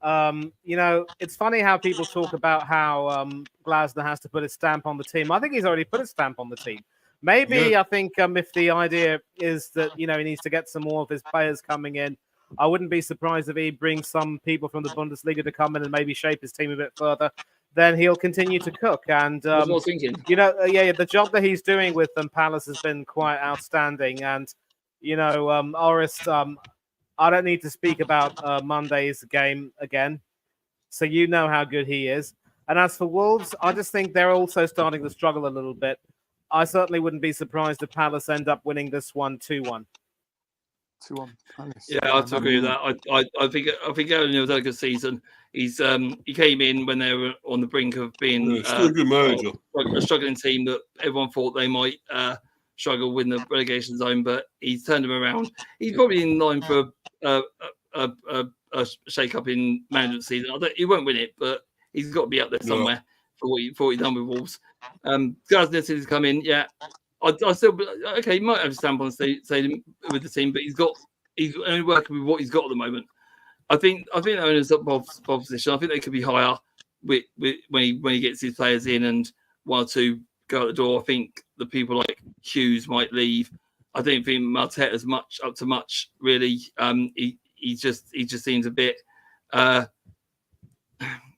it's funny how people talk about how Glasner has to put a stamp on the team. I think he's already put a stamp on the team. Maybe I think if the idea is that, he needs to get some more of his players coming in, I wouldn't be surprised if he brings some people from the Bundesliga to come in and maybe shape his team a bit further. Then he'll continue to cook. And, That's what I was thinking. the job that he's doing with Palace has been quite outstanding. And, Orist, I don't need to speak about Monday's game again. So you know how good he is. And as for Wolves, I just think they're also starting to struggle a little bit. I certainly wouldn't be surprised if Palace end up winning this one 2-1. 2-1 Palace. Yeah, I agree with that. I think Aaron was had a good season. He came in when they were on the brink of being still a good manager. A struggling team that everyone thought they might struggle with the relegation zone, but he's turned them around. He's probably in line for a shake-up in management season. He won't win it, but he's got to be up there somewhere for what he's done with Wolves. Glasner has come in, I still he might have a stamp on say with the team, but he's only working with what he's got at the moment. I think the owners at Bob's position. I think they could be higher with when he gets his players in and 1 or 2 go out the door. I think the people like Hughes might leave. I don't think Marteta's up to much really. He just seems a bit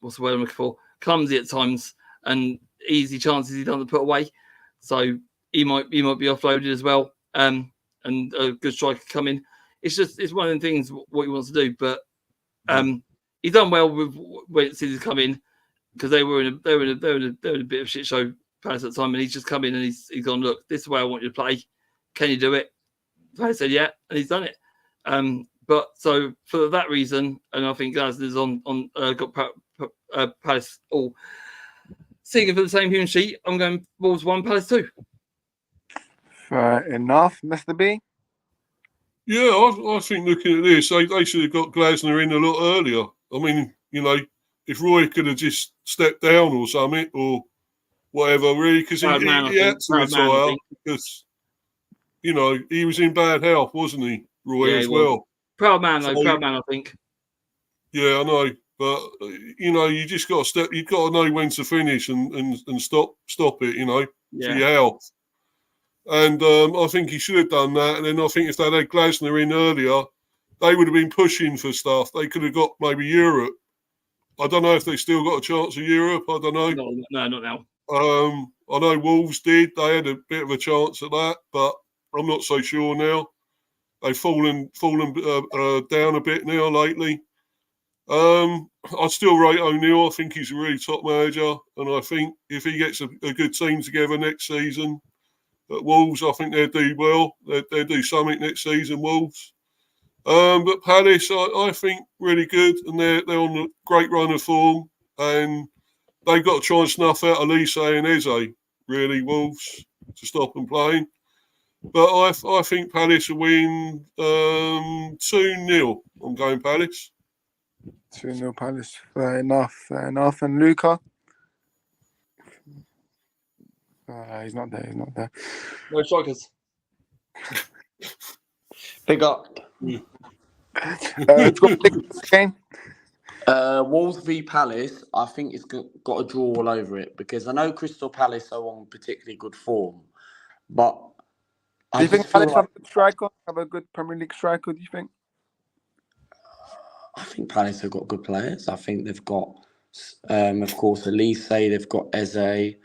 what's the word I'm looking for? Clumsy at times, and easy chances he doesn't put away. So he might be offloaded as well. And a good striker come in. It's one of the things what he wants to do. But he's done well with when City come in because they were in a bit of a shit show Palace at the time, and he's just come in and he's gone, look, this is the way I want you to play. Can you do it? I said yeah, and he's done it. But so for that reason, and I think Glasner's got Palace all singing for the same human sheet. I'm going Wolves 1, Palace 2. Fair enough, Mr. B. Yeah, I think looking at this, they should have got Glasner in a lot earlier. I mean, if Roy could have just stepped down or something or whatever, really, because he had to retire because, he was in bad health, wasn't he, Roy, as well? Proud man, I think. Yeah, I know. But, you just got to you've got to know when to finish and stop it, for your health. And I think he should have done that. And then I think if they had Glasner in earlier, they would have been pushing for stuff. They could have got maybe Europe. I don't know if they still got a chance of Europe. I don't know. No, not now. I know Wolves did. They had a bit of a chance at that, but I'm not so sure now. They've fallen down a bit now lately. I'd still rate O'Neill. I think he's a really top manager. And I think if he gets a good team together next season, at Wolves, I think they'll do well. They'll do something next season, Wolves. But Palace, I think, really good. And they're on a great run of form. And they've got to try and snuff out Elise and Eze, really, Wolves, to stop them playing. But I think Palace will win 2-0. I'm going Palace. 2-0 Palace. Fair enough. And Luca? He's not there. No strikers. Pick up. Game. Wolves v Palace, I think it's got a draw all over it because I know Crystal Palace are on particularly good form, but do you think Palace have a good striker? Have a good Premier League striker? Do you think? I think Palace have got good players. I think they've got, of course, Elise. They've got Eze.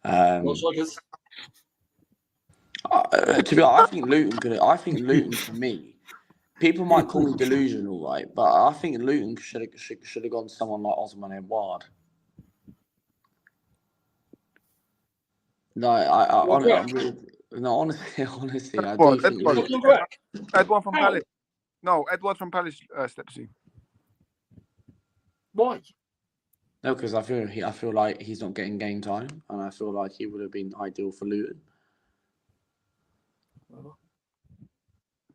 No strikers. To be honest, I think Luton for me. People might call me delusional, right? But I think Luton should have gone to someone like Osman Edouard. No, honestly, I do think Edouard from Palace. No, Edouard from Palace steps in. Why? No, because I feel like he's not getting game time, and I feel like he would have been ideal for Luton.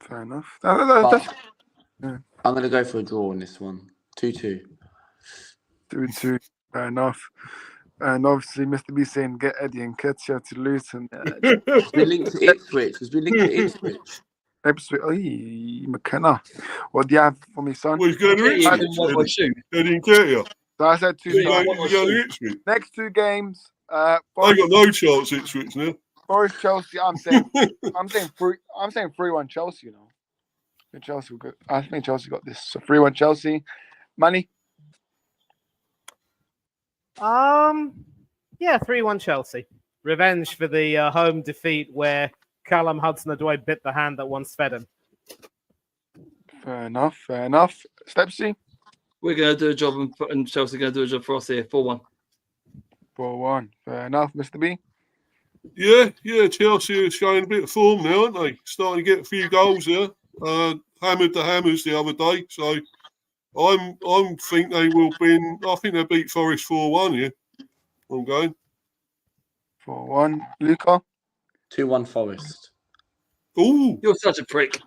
Fair enough. But I'm going to go for a draw on this one. 2-2. 2-2. Fair enough. And obviously, Mr. B saying get Eddie and Ketia to Luton. It's been linked to Ipswich. Ipswich. Oi, McKenna. What do you have for me, son? Well, he's going to Ipswich. Eddie and Ketia. So I said 2 times. Next 2 games. I got no chance Ipswich now. Forest Chelsea. I'm saying 3-1 Chelsea. You know, I think Chelsea will go. I think Chelsea got this. So 3-1 Chelsea. Money. Yeah, 3-1 Chelsea. Revenge for the home defeat where Callum Hudson-Odoi bit the hand that once fed him. Fair enough. Stepsy. We're going to do a job, and Chelsea are going to do a job for us here. 4-1. 4-1. Fair enough, Mr. B. Yeah. Chelsea are showing a bit of form now, aren't they? Starting to get a few goals there. Hammered the Hammers the other day, so I think they will win. I think they'll beat Forest 4-1 here. I'm going 4-1. Luca. 2-1 Forest. Ooh, you're such a prick.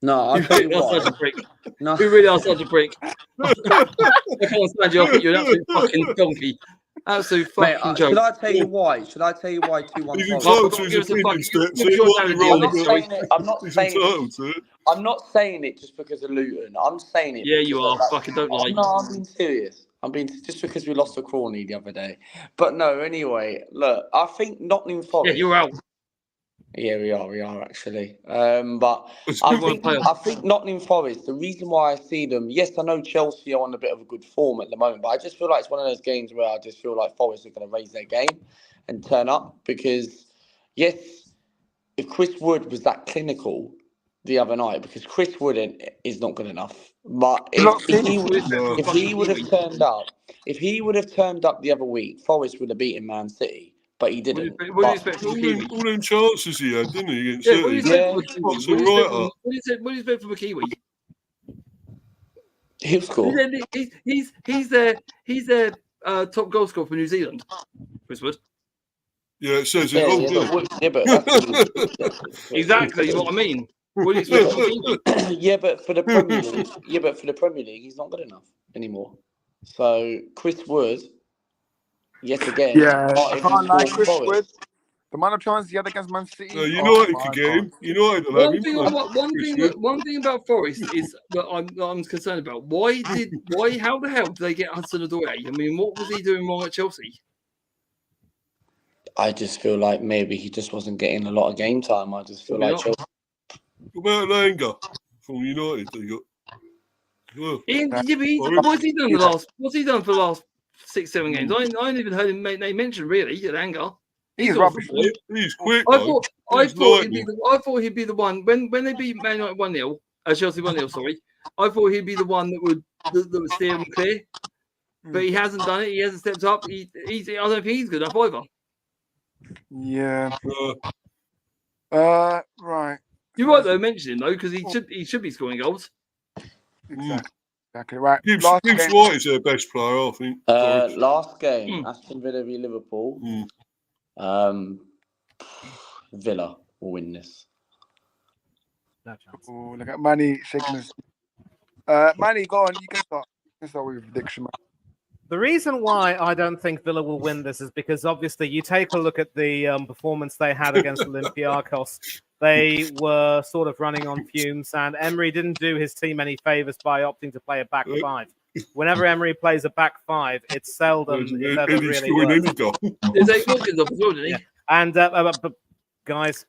No, you really are such a prick. No. You really are such a prick. I can't stand you. I think you're an absolute fucking donkey. Absolute fucking joke. Should I tell you why? 2-1 I'm not saying it just because of Luton. I'm saying it. Yeah, you are. Fucking don't lie. No, I'm being serious. just because we lost to Crawley the other day. But no, anyway, look, I think Nottingham Forest. Yeah, you're out. Yeah, we are actually. But I think Nottingham Forest, the reason why I see them, yes, I know Chelsea are on a bit of a good form at the moment, but I just feel like it's one of those games where I just feel like Forest are going to raise their game and turn up because, yes, if Chris Wood was that clinical the other night, because Chris Wood is not good enough, but if he would have turned up the other week, Forest would have beaten Man City. But he didn't. What do you expect from McKiwi? All them chances he had, didn't he? Against What do you expect from McKiwi? He'll score. He's their top goal scorer for New Zealand. Chris Wood. Yeah, it says it. But exactly what I mean. What do you expect? Yeah, but for the Premier League, he's not good enough anymore. So Chris Wood. Yet again, I can't like Chris Wood. The amount of chances he had against Man City. United could get him. United one thing about Forest is that I'm concerned about. How the hell did they get Hudson-Odoi? I mean, what was he doing wrong at Chelsea? I just feel like maybe he just wasn't getting a lot of game time. I just feel like Chelsea. What about Langer from United? They got. What's he done for the last 6-7 games? I ain't even heard him mention really at Anger. He's rubbish. He's quick. I thought he'd be the one when they beat Man United 1-0, Chelsea 1-0. Sorry, I thought he'd be the one that would steer them clear. But he hasn't done it. He hasn't stepped up. I don't think he's good enough either. Yeah. Right. You're right though, mention him though, because he should be scoring goals. Exactly right. Gibbs White is their best player, I think. Last game, Aston Villa v Liverpool. Villa will win this. Oh, look at Manny shaking his. Manny, go on. You can start. with your prediction, man. The reason why I don't think Villa will win this is because obviously you take a look at the performance they had against Olympiacos. They were sort of running on fumes, and Emery didn't do his team any favours by opting to play a back five. Whenever Emery plays a back five, it's seldom if ever really works. Yeah. And but guys,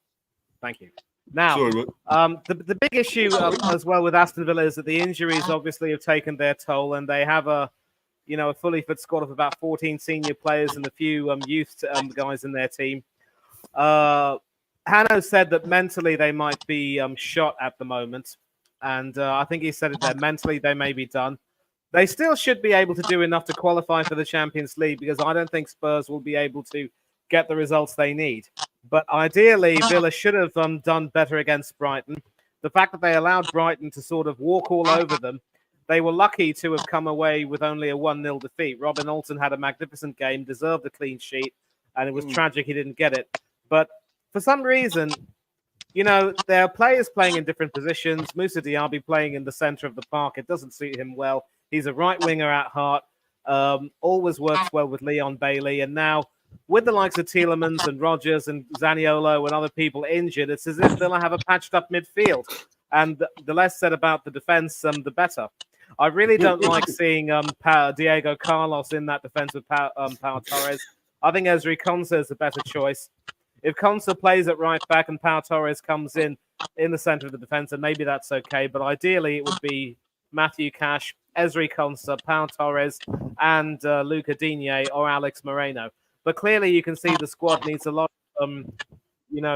thank you. Now, the big issue as well with Aston Villa is that the injuries obviously have taken their toll, and they have a fully fit squad of about 14 senior players and a few youth guys in their team. Hanno said that mentally they might be shot at the moment, and I think he said it there. Mentally, they may be done. They still should be able to do enough to qualify for the Champions League because I don't think Spurs will be able to get the results they need. But ideally, Villa should have done better against Brighton. The fact that they allowed Brighton to sort of walk all over them, they were lucky to have come away with only a 1-0 defeat. Robin Olsen had a magnificent game, deserved a clean sheet, and it was tragic he didn't get it. But for some reason, you know, there are players playing in different positions. Moussa Diaby playing in the centre of the park. It doesn't suit him well. He's a right winger at heart. Always works well with Leon Bailey. And now with the likes of Tielemans and Rodgers and Zaniolo and other people injured, it's as if they'll have a patched up midfield. And the less said about the defence, the better. I really don't like seeing Diego Carlos in that defence with Pau Torres. I think Ezri Konsa is a better choice. If Konsa plays at right back and Pau Torres comes in the centre of the defence, then maybe that's okay. But ideally, it would be Matthew Cash, Ezri Konsa, Pau Torres, and Luca Digne or Alex Moreno. But clearly, you can see the squad needs a lot of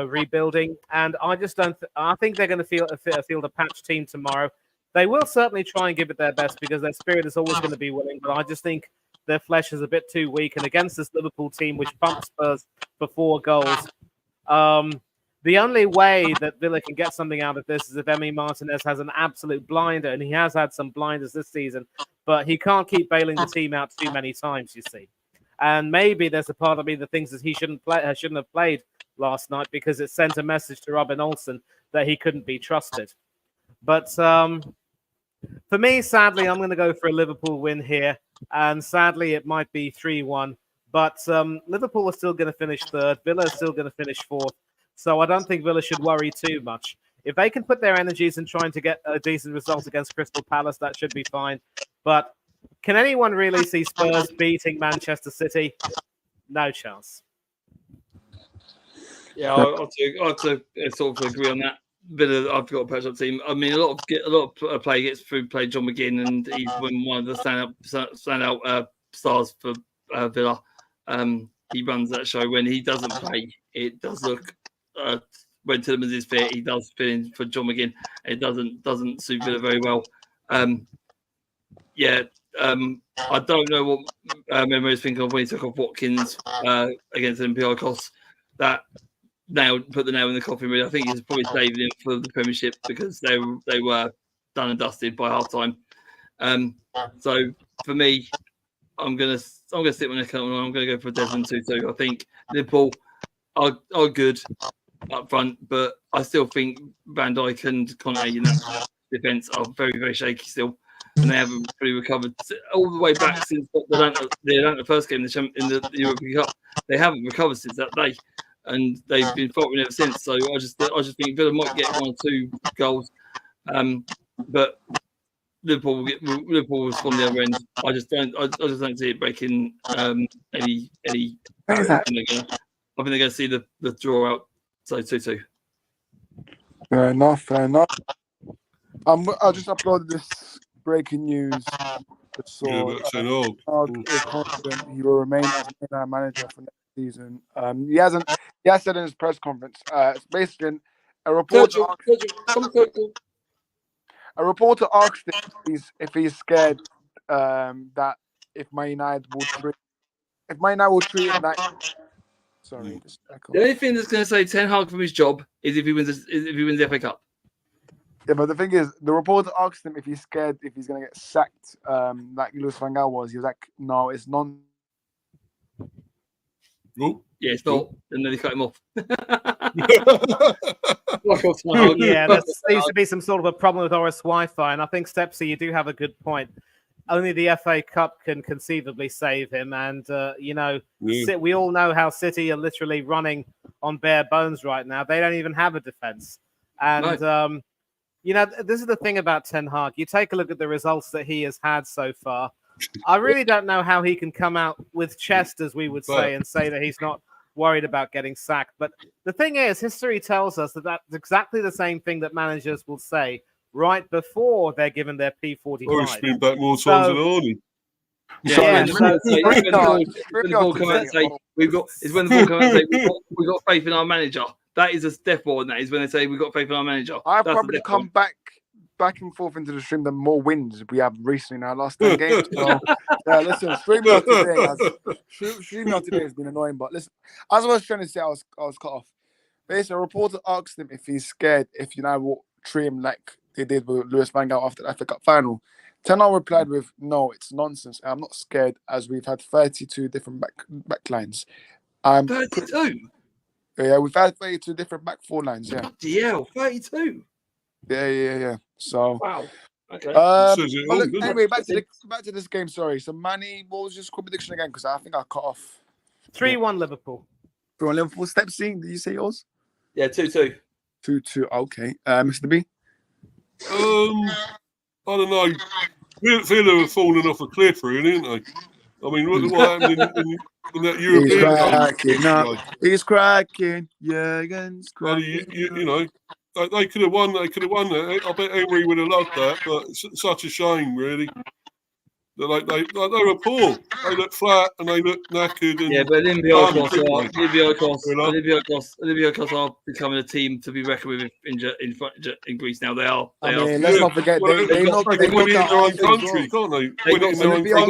rebuilding. And I just don't. I think they're going to field a patch team tomorrow. They will certainly try and give it their best because their spirit is always going to be willing. But I just think their flesh is a bit too weak. And against this Liverpool team, which pumped Spurs for 4 goals, the only way that Villa can get something out of this is if Emi Martinez has an absolute blinder. And he has had some blinders this season. But he can't keep bailing the team out too many times, you see. And maybe there's a part of me that thinks that he shouldn't have played last night because it sent a message to Robin Olsen that he couldn't be trusted. But for me, sadly, I'm going to go for a Liverpool win here. And sadly, it might be 3-1. But Liverpool are still going to finish 3rd. Villa is still going to finish 4th. So I don't think Villa should worry too much. If they can put their energies in trying to get a decent result against Crystal Palace, that should be fine. But can anyone really see Spurs beating Manchester City? No chance. Yeah, I'll to sort of agree on that. I've got a patch-up team. I mean, a lot of play gets through John McGinn, and he's one of the standout stars for Villa. He runs that show. When he doesn't play, it does look. When Tielemans is fit, he does fit in for John McGinn. It doesn't suit Villa very well. I don't know what Memo is thinking of when he took off Watkins against Olympiacos. That put the nail in the coffin. Really, I think he's probably saving him for the Premiership because they were done and dusted by half time. So for me, I'm gonna stick my neck out and I'm gonna go for Desmond Tutu. I think Liverpool are good up front, but I still think Van Dijk and Konate in that defence are very, very shaky still. And they haven't fully recovered all the way back since the Atlanta first game in the European Cup. They haven't recovered since that day, and they've been faltering ever since. So I just think Villa might get 1 or 2 goals, but Liverpool will respond the other end. I just don't see it breaking any. I think they're going to see the draw out. So 2-2. Fair enough. I just uploaded this breaking news. Arseanl is confident he will remain as manager for next season. He has said in his press conference. It's basically a reporter. A reporter asked him if he's scared that if Man United will treat him like. Sorry, the only thing that's going to save Ten Hag from his job is if he wins the FA Cup. Yeah, but the thing is, the reporter asked him if he's scared if he's going to get sacked, like Luis van Gaal was. He was like, "No, it's not." Oh, yeah, it's not. And then he cut him off. Yeah, there seems to be some sort of a problem with Oris Wi-Fi, and I think Stepsy, you do have a good point. Only the FA Cup can conceivably save him, and we all know how City are literally running on bare bones right now. They don't even have a defense, and this is the thing about Ten Hag. You take a look at the results that he has had so far. I really don't know how he can come out with chest, as we would say, and say that he's not worried about getting sacked. But the thing is, history tells us that that's exactly the same thing that managers will say right before they're given their P45. Oh, he's been back more times than Arnie. When the ball come out and say we've got faith in our manager. That is a step forward. That is when they say we've got faith in our manager. I've probably come back and forth into the stream the more wins we have recently in our last 10 games. So, listen, StreamYard today has been annoying. But listen, as I was trying to say, I was cut off. Basically, a reporter asked him if he's scared if United will treat him like they did with Luis van Gaal after the FA Cup final. Ten Hag replied with, "No, it's nonsense. I'm not scared as we've had 32 different backlines." 32? Yeah, we've had 32 different back four lines. Yeah. DL 32. Yeah. So. Wow. Okay. But look, anyway, back to this game. Sorry. So, Manny, what was your score prediction again? Because I think I cut off. 3-1 Liverpool. 3-1 Liverpool. Stepsy, did you say yours? Yeah, 2-2. 2-2. Okay. Mr. B. I don't know. Villa have fallen off a cliff, really, ain't they? I mean, what happened in that European game? He's cracking. Jürgen's cracking. You know, they could have won. They could have won that. I bet Emery would have loved that, but it's such a shame, really. They were poor. They looked flat and they looked knackered. And but Olympiacos are becoming a team to be reckoned with in Greece now. They are. Let's not forget they knocked win it in their own country, can't they? They've got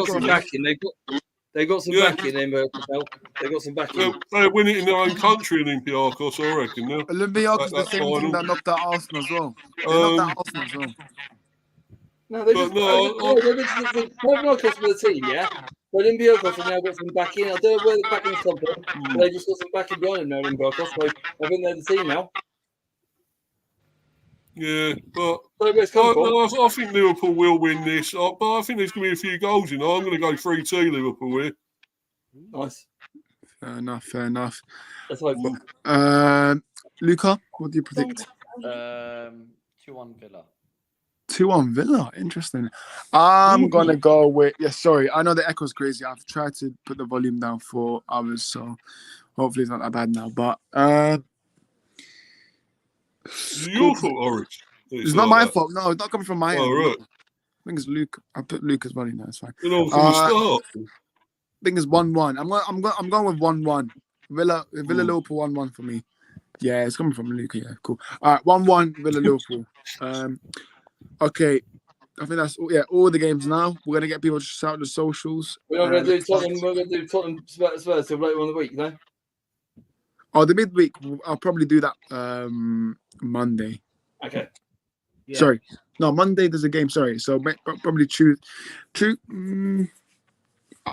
some backing. They've got some backing. They've got some backing. They win it in their own country, Olympiacos, I reckon. Yeah. Olympiacos is the same team that knocked out Arsenal as well. They knocked out Arsenal as well. No, they're Olympiacos for the team, yeah? But Olympiacos have now got some backing. I don't know where the backing has come from. They just got some backing behind them now, Olympiacos. So I think they're the team now. Yeah, but I think Liverpool will win this. But I think there's going to be a few goals, you know. I'm going to go 3-2 Liverpool here. Nice. Fair enough. Let's hope. Luca, what do you predict? 2-1 Villa. 2-1 Villa. Interesting. I'm going to go with... Yeah, sorry. I know the echo's crazy. I've tried to put the volume down for hours, so hopefully it's not that bad now. But... your fault, Orange. It's not my fault. No, it's not coming from my end. Right. I think it's Luke. I put Luke as well in there. It's fine. You know, from the start. I think it's 1-1. I'm going with 1-1. Villa Liverpool 1-1 for me. Yeah, it's coming from Luke. Yeah, cool. All right, 1-1 Villa Liverpool. Okay. I think that's all the games now. We're gonna get people to shout the socials. We're not gonna do Tottenham. We're gonna do Tottenham Spurs till later on in the week, you know. Oh, the midweek. I'll probably do that Monday. Okay. Yeah. Sorry. No, Monday there's a game. Sorry. So probably Tuesday.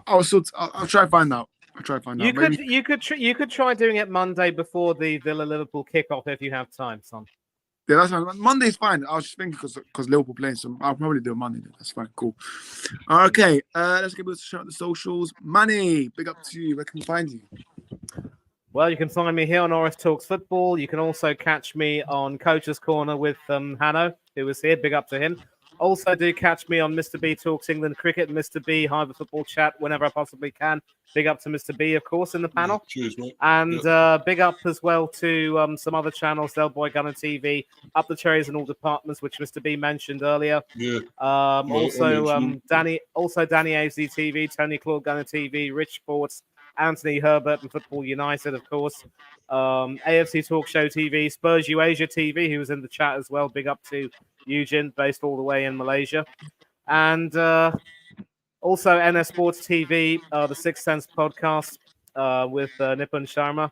I'll try to find out. You could try doing it Monday before the Villa Liverpool kickoff if you have time, son. Yeah, that's fine. Monday's fine. I was just thinking because Liverpool playing, so I'll probably do it Monday. That's fine. Cool. Okay. Let's get people to shout the socials. Manny, big up to you. Where can we find you? Well, you can find me here on Oris Talks Football. You can also catch me on Coach's Corner with Hanno, who was here. Big up to him. Also, do catch me on Mr. B Talks England Cricket, Mr. B Hyper Football Chat whenever I possibly can. Big up to Mr. B, of course, in the panel. Cheers, mate. And big up as well to some other channels, Del Boy Gunner TV, Up the Cherries in All Departments, which Mr. B mentioned earlier. Yeah. Also, Danny AZ TV, Tony Claude Gunner TV, Rich Sports, Anthony Herbert and Football United, of course. AFC Talk Show TV, Spurs Asia TV, who was in the chat as well. Big up to Eugene, based all the way in Malaysia. And also NS Sports TV, the Sixth Sense podcast with Nipun Sharma.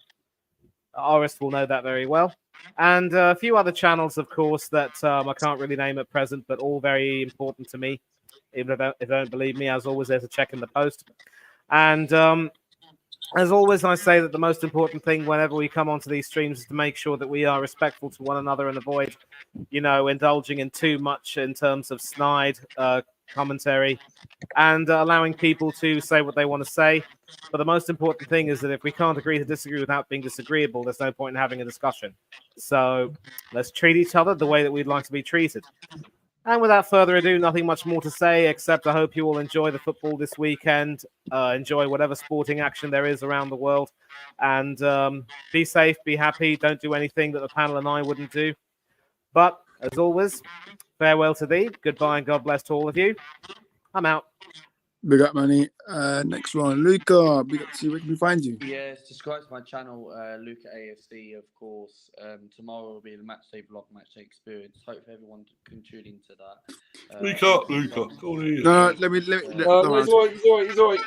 Oris will know that very well. And a few other channels, of course, that I can't really name at present, but all very important to me. Even if you don't believe me, as always, there's a check in the post. And as always, I say that the most important thing whenever we come onto these streams is to make sure that we are respectful to one another and avoid, indulging in too much in terms of snide commentary and allowing people to say what they want to say. But the most important thing is that if we can't agree to disagree without being disagreeable, there's no point in having a discussion. So let's treat each other the way that we'd like to be treated. And without further ado, nothing much more to say, except I hope you all enjoy the football this weekend, enjoy whatever sporting action there is around the world, and be safe, be happy, don't do anything that the panel and I wouldn't do. But, as always, farewell to thee, goodbye and God bless to all of you. I'm out. Big up, Manny. Next one, Luca. Big up to you. Where can we find you? Yes, subscribe to my channel, Luca AFC, of course. Tomorrow will be the matchday vlog, matchday experience. Hope everyone can tune into that. Speak up, Luca. Go on here. No, let me. He's all right.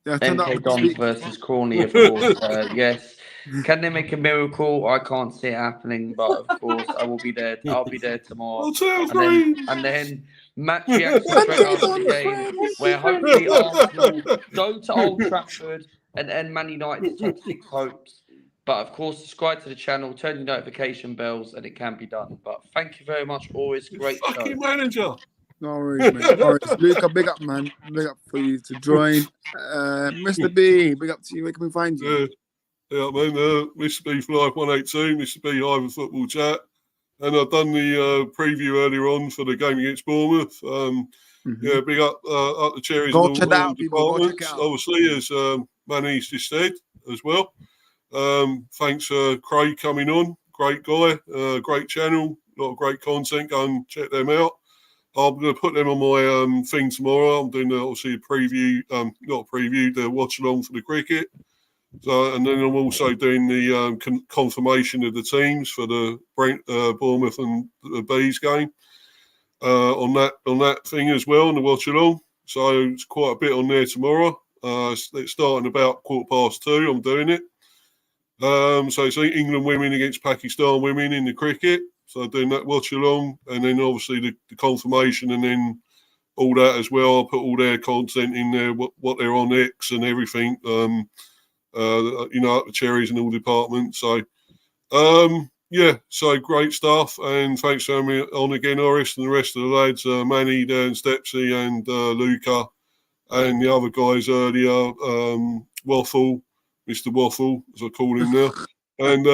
Yeah, MK Dons versus Corny, of course. Yes. Can they make a miracle? I can't see it happening, but of course I will be there. I'll be there tomorrow. And then match reaction straight after the game, where hopefully Arsenal go to Old Trafford and end Man United's top 6 hopes. But of course, subscribe to the channel, turn your notification bells, and it can be done. But thank you very much, always great Fucking show. manager. No worries, mate. No worries. Luca, big up, man. Big up for you to join. Mr. B, big up to you. Where can we find you? Yeah, man. Mr. B for Life 182, Mr. B Hive Football Chat. And I've done the preview earlier on for the game against Bournemouth. Yeah, big up the Cherries Go and check all it out, people. Go check departments. it out. Obviously, as Manny's just said as well. Thanks, Craig, coming on. Great guy, great channel, a lot of great content. Go and check them out. I'm going to put them on my thing tomorrow. I'm doing obviously a preview, not a preview, the watch along for the cricket. So, and then I'm also doing the confirmation of the teams for the Bournemouth and the Bees game on that thing as well, and the watch along. So it's quite a bit on there tomorrow. It's starting about 2:15. I'm doing it. So it's England women against Pakistan women in the cricket. So doing that watch along, and then obviously the confirmation, and then all that as well. I'll put all their content in there, what they're on X and everything. The Cherries and all departments. So, yeah, so great stuff. And thanks for having me on again, Horace, and the rest of the lads, Manny, Dan, Stepsy, and Luca, and the other guys earlier, Waffle, Mr. Waffle, as I call him now, and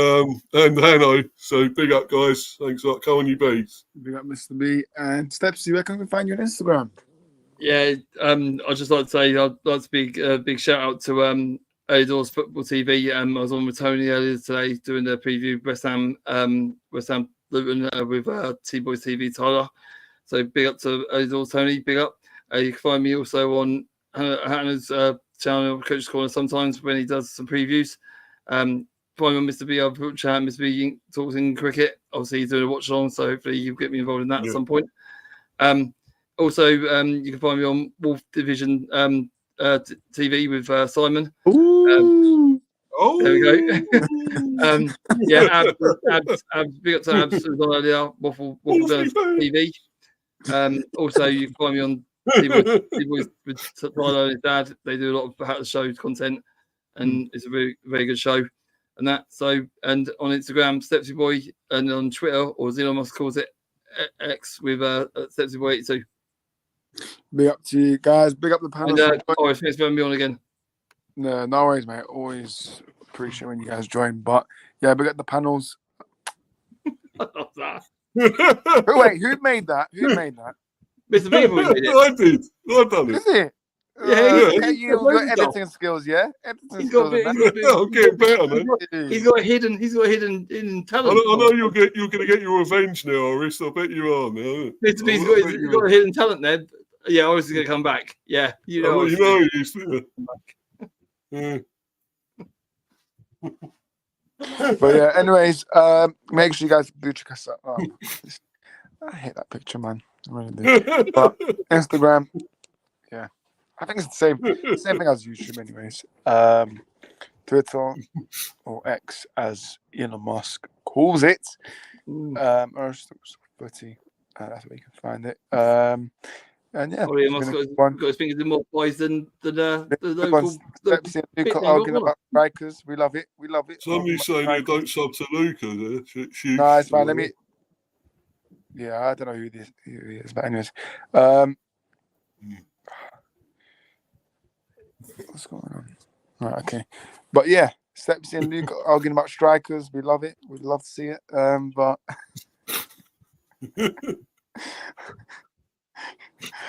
Hanno. So big up, guys. Thanks a lot. Come on, you bees. Big up, Mr. B. And Stepsy, where can we find you on Instagram? Yeah, I'd just like to say I'd like to be a big shout out to Doors Football TV. I was on with Tony earlier today doing the preview West Ham Luton with T-Boys TV Tyler. So big up to Doors Tony, big up. You can find me also on Hannah's channel, Coach's Corner, sometimes when he does some previews. Find me on Mr. B, I'll put chat, Mr. B talks in cricket. Obviously, he's doing a watch along, so hopefully you'll get me involved in that at some point. Also, you can find me on Wolf Division TV with Simon. There we go. Yeah, Abs, big up to Abs as well earlier. Waffle Burns TV. Also, you can find me on T-Boys with Tyler and his dad. They do a lot of How to Show content, and it's a very, very good show. And that, so, and on Instagram, Stepsy Boy, and on Twitter, or as Elon Musk calls it, X with Stepsy Boy 82. Big up to you guys. Big up the panel. And thanks for having me on again. No worries, mate. Always appreciate when you guys join. But yeah, big up the panels. Wait, who made that? Who made that? Mr. Beaver made it. I did. I done it. Is it? Yeah, you've got editing skills, yeah? He's got a bit. I'm getting better, man. He's got hidden talent. I know you're going to get your revenge now, Horace. I bet you are now. Mr. B's got a hidden talent there. Yeah, Horace is going to come back. Yeah, you know. You know he used to. Yeah. But yeah, anyways, make sure you guys do check us out. I hate that picture, man. I really do. But Instagram, yeah. I think it's the same thing as YouTube, anyways. Twitter or X, as Elon Musk calls it. Or Footy. That's where you can find it. And yeah, Elon Musk got his fingers in more pies than the local. Luca arguing about strikers. We love it. We love it. Somebody's saying you don't sub to Luca there. No, it's fine. Let me. Yeah, I don't know who he is, but anyways. What's going on? Right, okay. But yeah, Steps in Luke arguing about strikers. We love it. We'd love to see it. But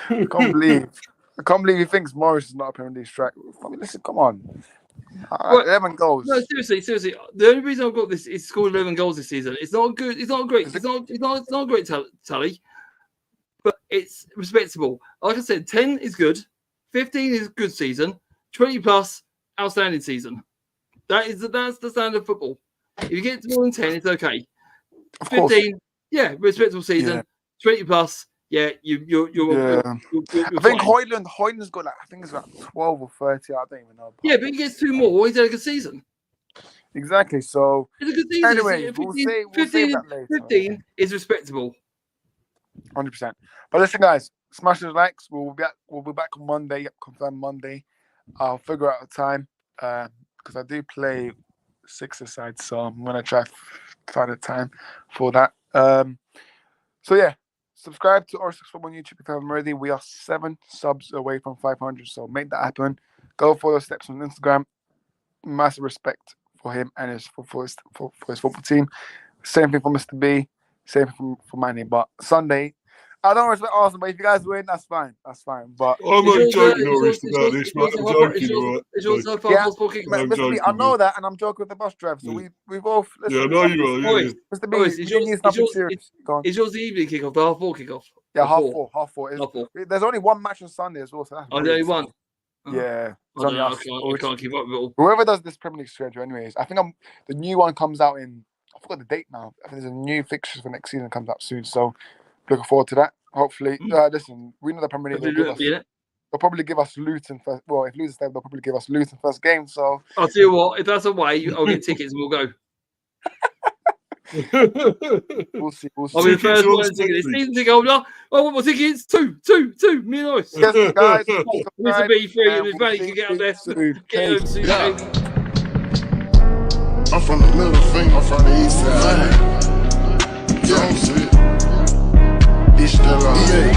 I can't believe he thinks Morris is not a Premier League striker. I mean, listen, come on. 11 goals. No, seriously. The only reason I've got this is scored 11 goals this season. It's not good. It's not great. It's not a great tally, but it's respectable. Like I said, 10 is good. 15 is a good season. 20 plus, outstanding season. That's the standard of football. If you get more than 10, it's okay. 15, yeah, respectable season. Yeah. 20 plus, yeah, you're I think Hoyland's got I think it's about 12 or 30. I don't even know. Yeah, but he gets 2 more. He's had a good season. Exactly. So it's a good season. Anyway, 15 is respectable. 100%. But listen, guys, smash those likes. We'll be back on Monday. Confirm Monday. I'll figure out a time because I do play Sixers side, so I'm gonna try find a time for that. So yeah, subscribe to Arseanl Football on YouTube if you haven't already. We are 7 subs away from 500, so make that happen. Go follow Steps on Instagram. Massive respect for him and his football team. Same thing for Mr. B. Same thing for Manny. But Sunday, I don't respect Arsenal, but if you guys win, that's fine. That's fine. But I'm not joking about this, mate. I'm joking, It's yours so far. yeah, kick. Mr. B, I know that, and I'm joking with the bus driver. So we both. Yeah, I know you are. Yeah. Mr. B, is yours the evening kickoff, the half 4 kickoff? Yeah, half four. There's only one match on Sunday as well. So that's only one. Yeah, I can't keep up with it all. Whoever does this Premier League schedule, anyways, I think the new one comes out in. I forgot the date now. I think there's a new fixture for next season comes out soon. So looking forward to that. Hopefully, listen, we know the Premier League. They'll probably give us Luton first. Well, if Luton stay, they'll probably give us Luton first game. So I'll tell you what, if that's away, I'll get tickets and we'll go. We'll see. I'll be the first one ticket. Season ticket holder. I want my tickets. Two. Me and Ice. Yes, guys. Mr. B3 and his mate can get up there. Get home soon. I'm from the middle finger. I'm from the east side. Yeah, I'm sick. This still on. Yeah.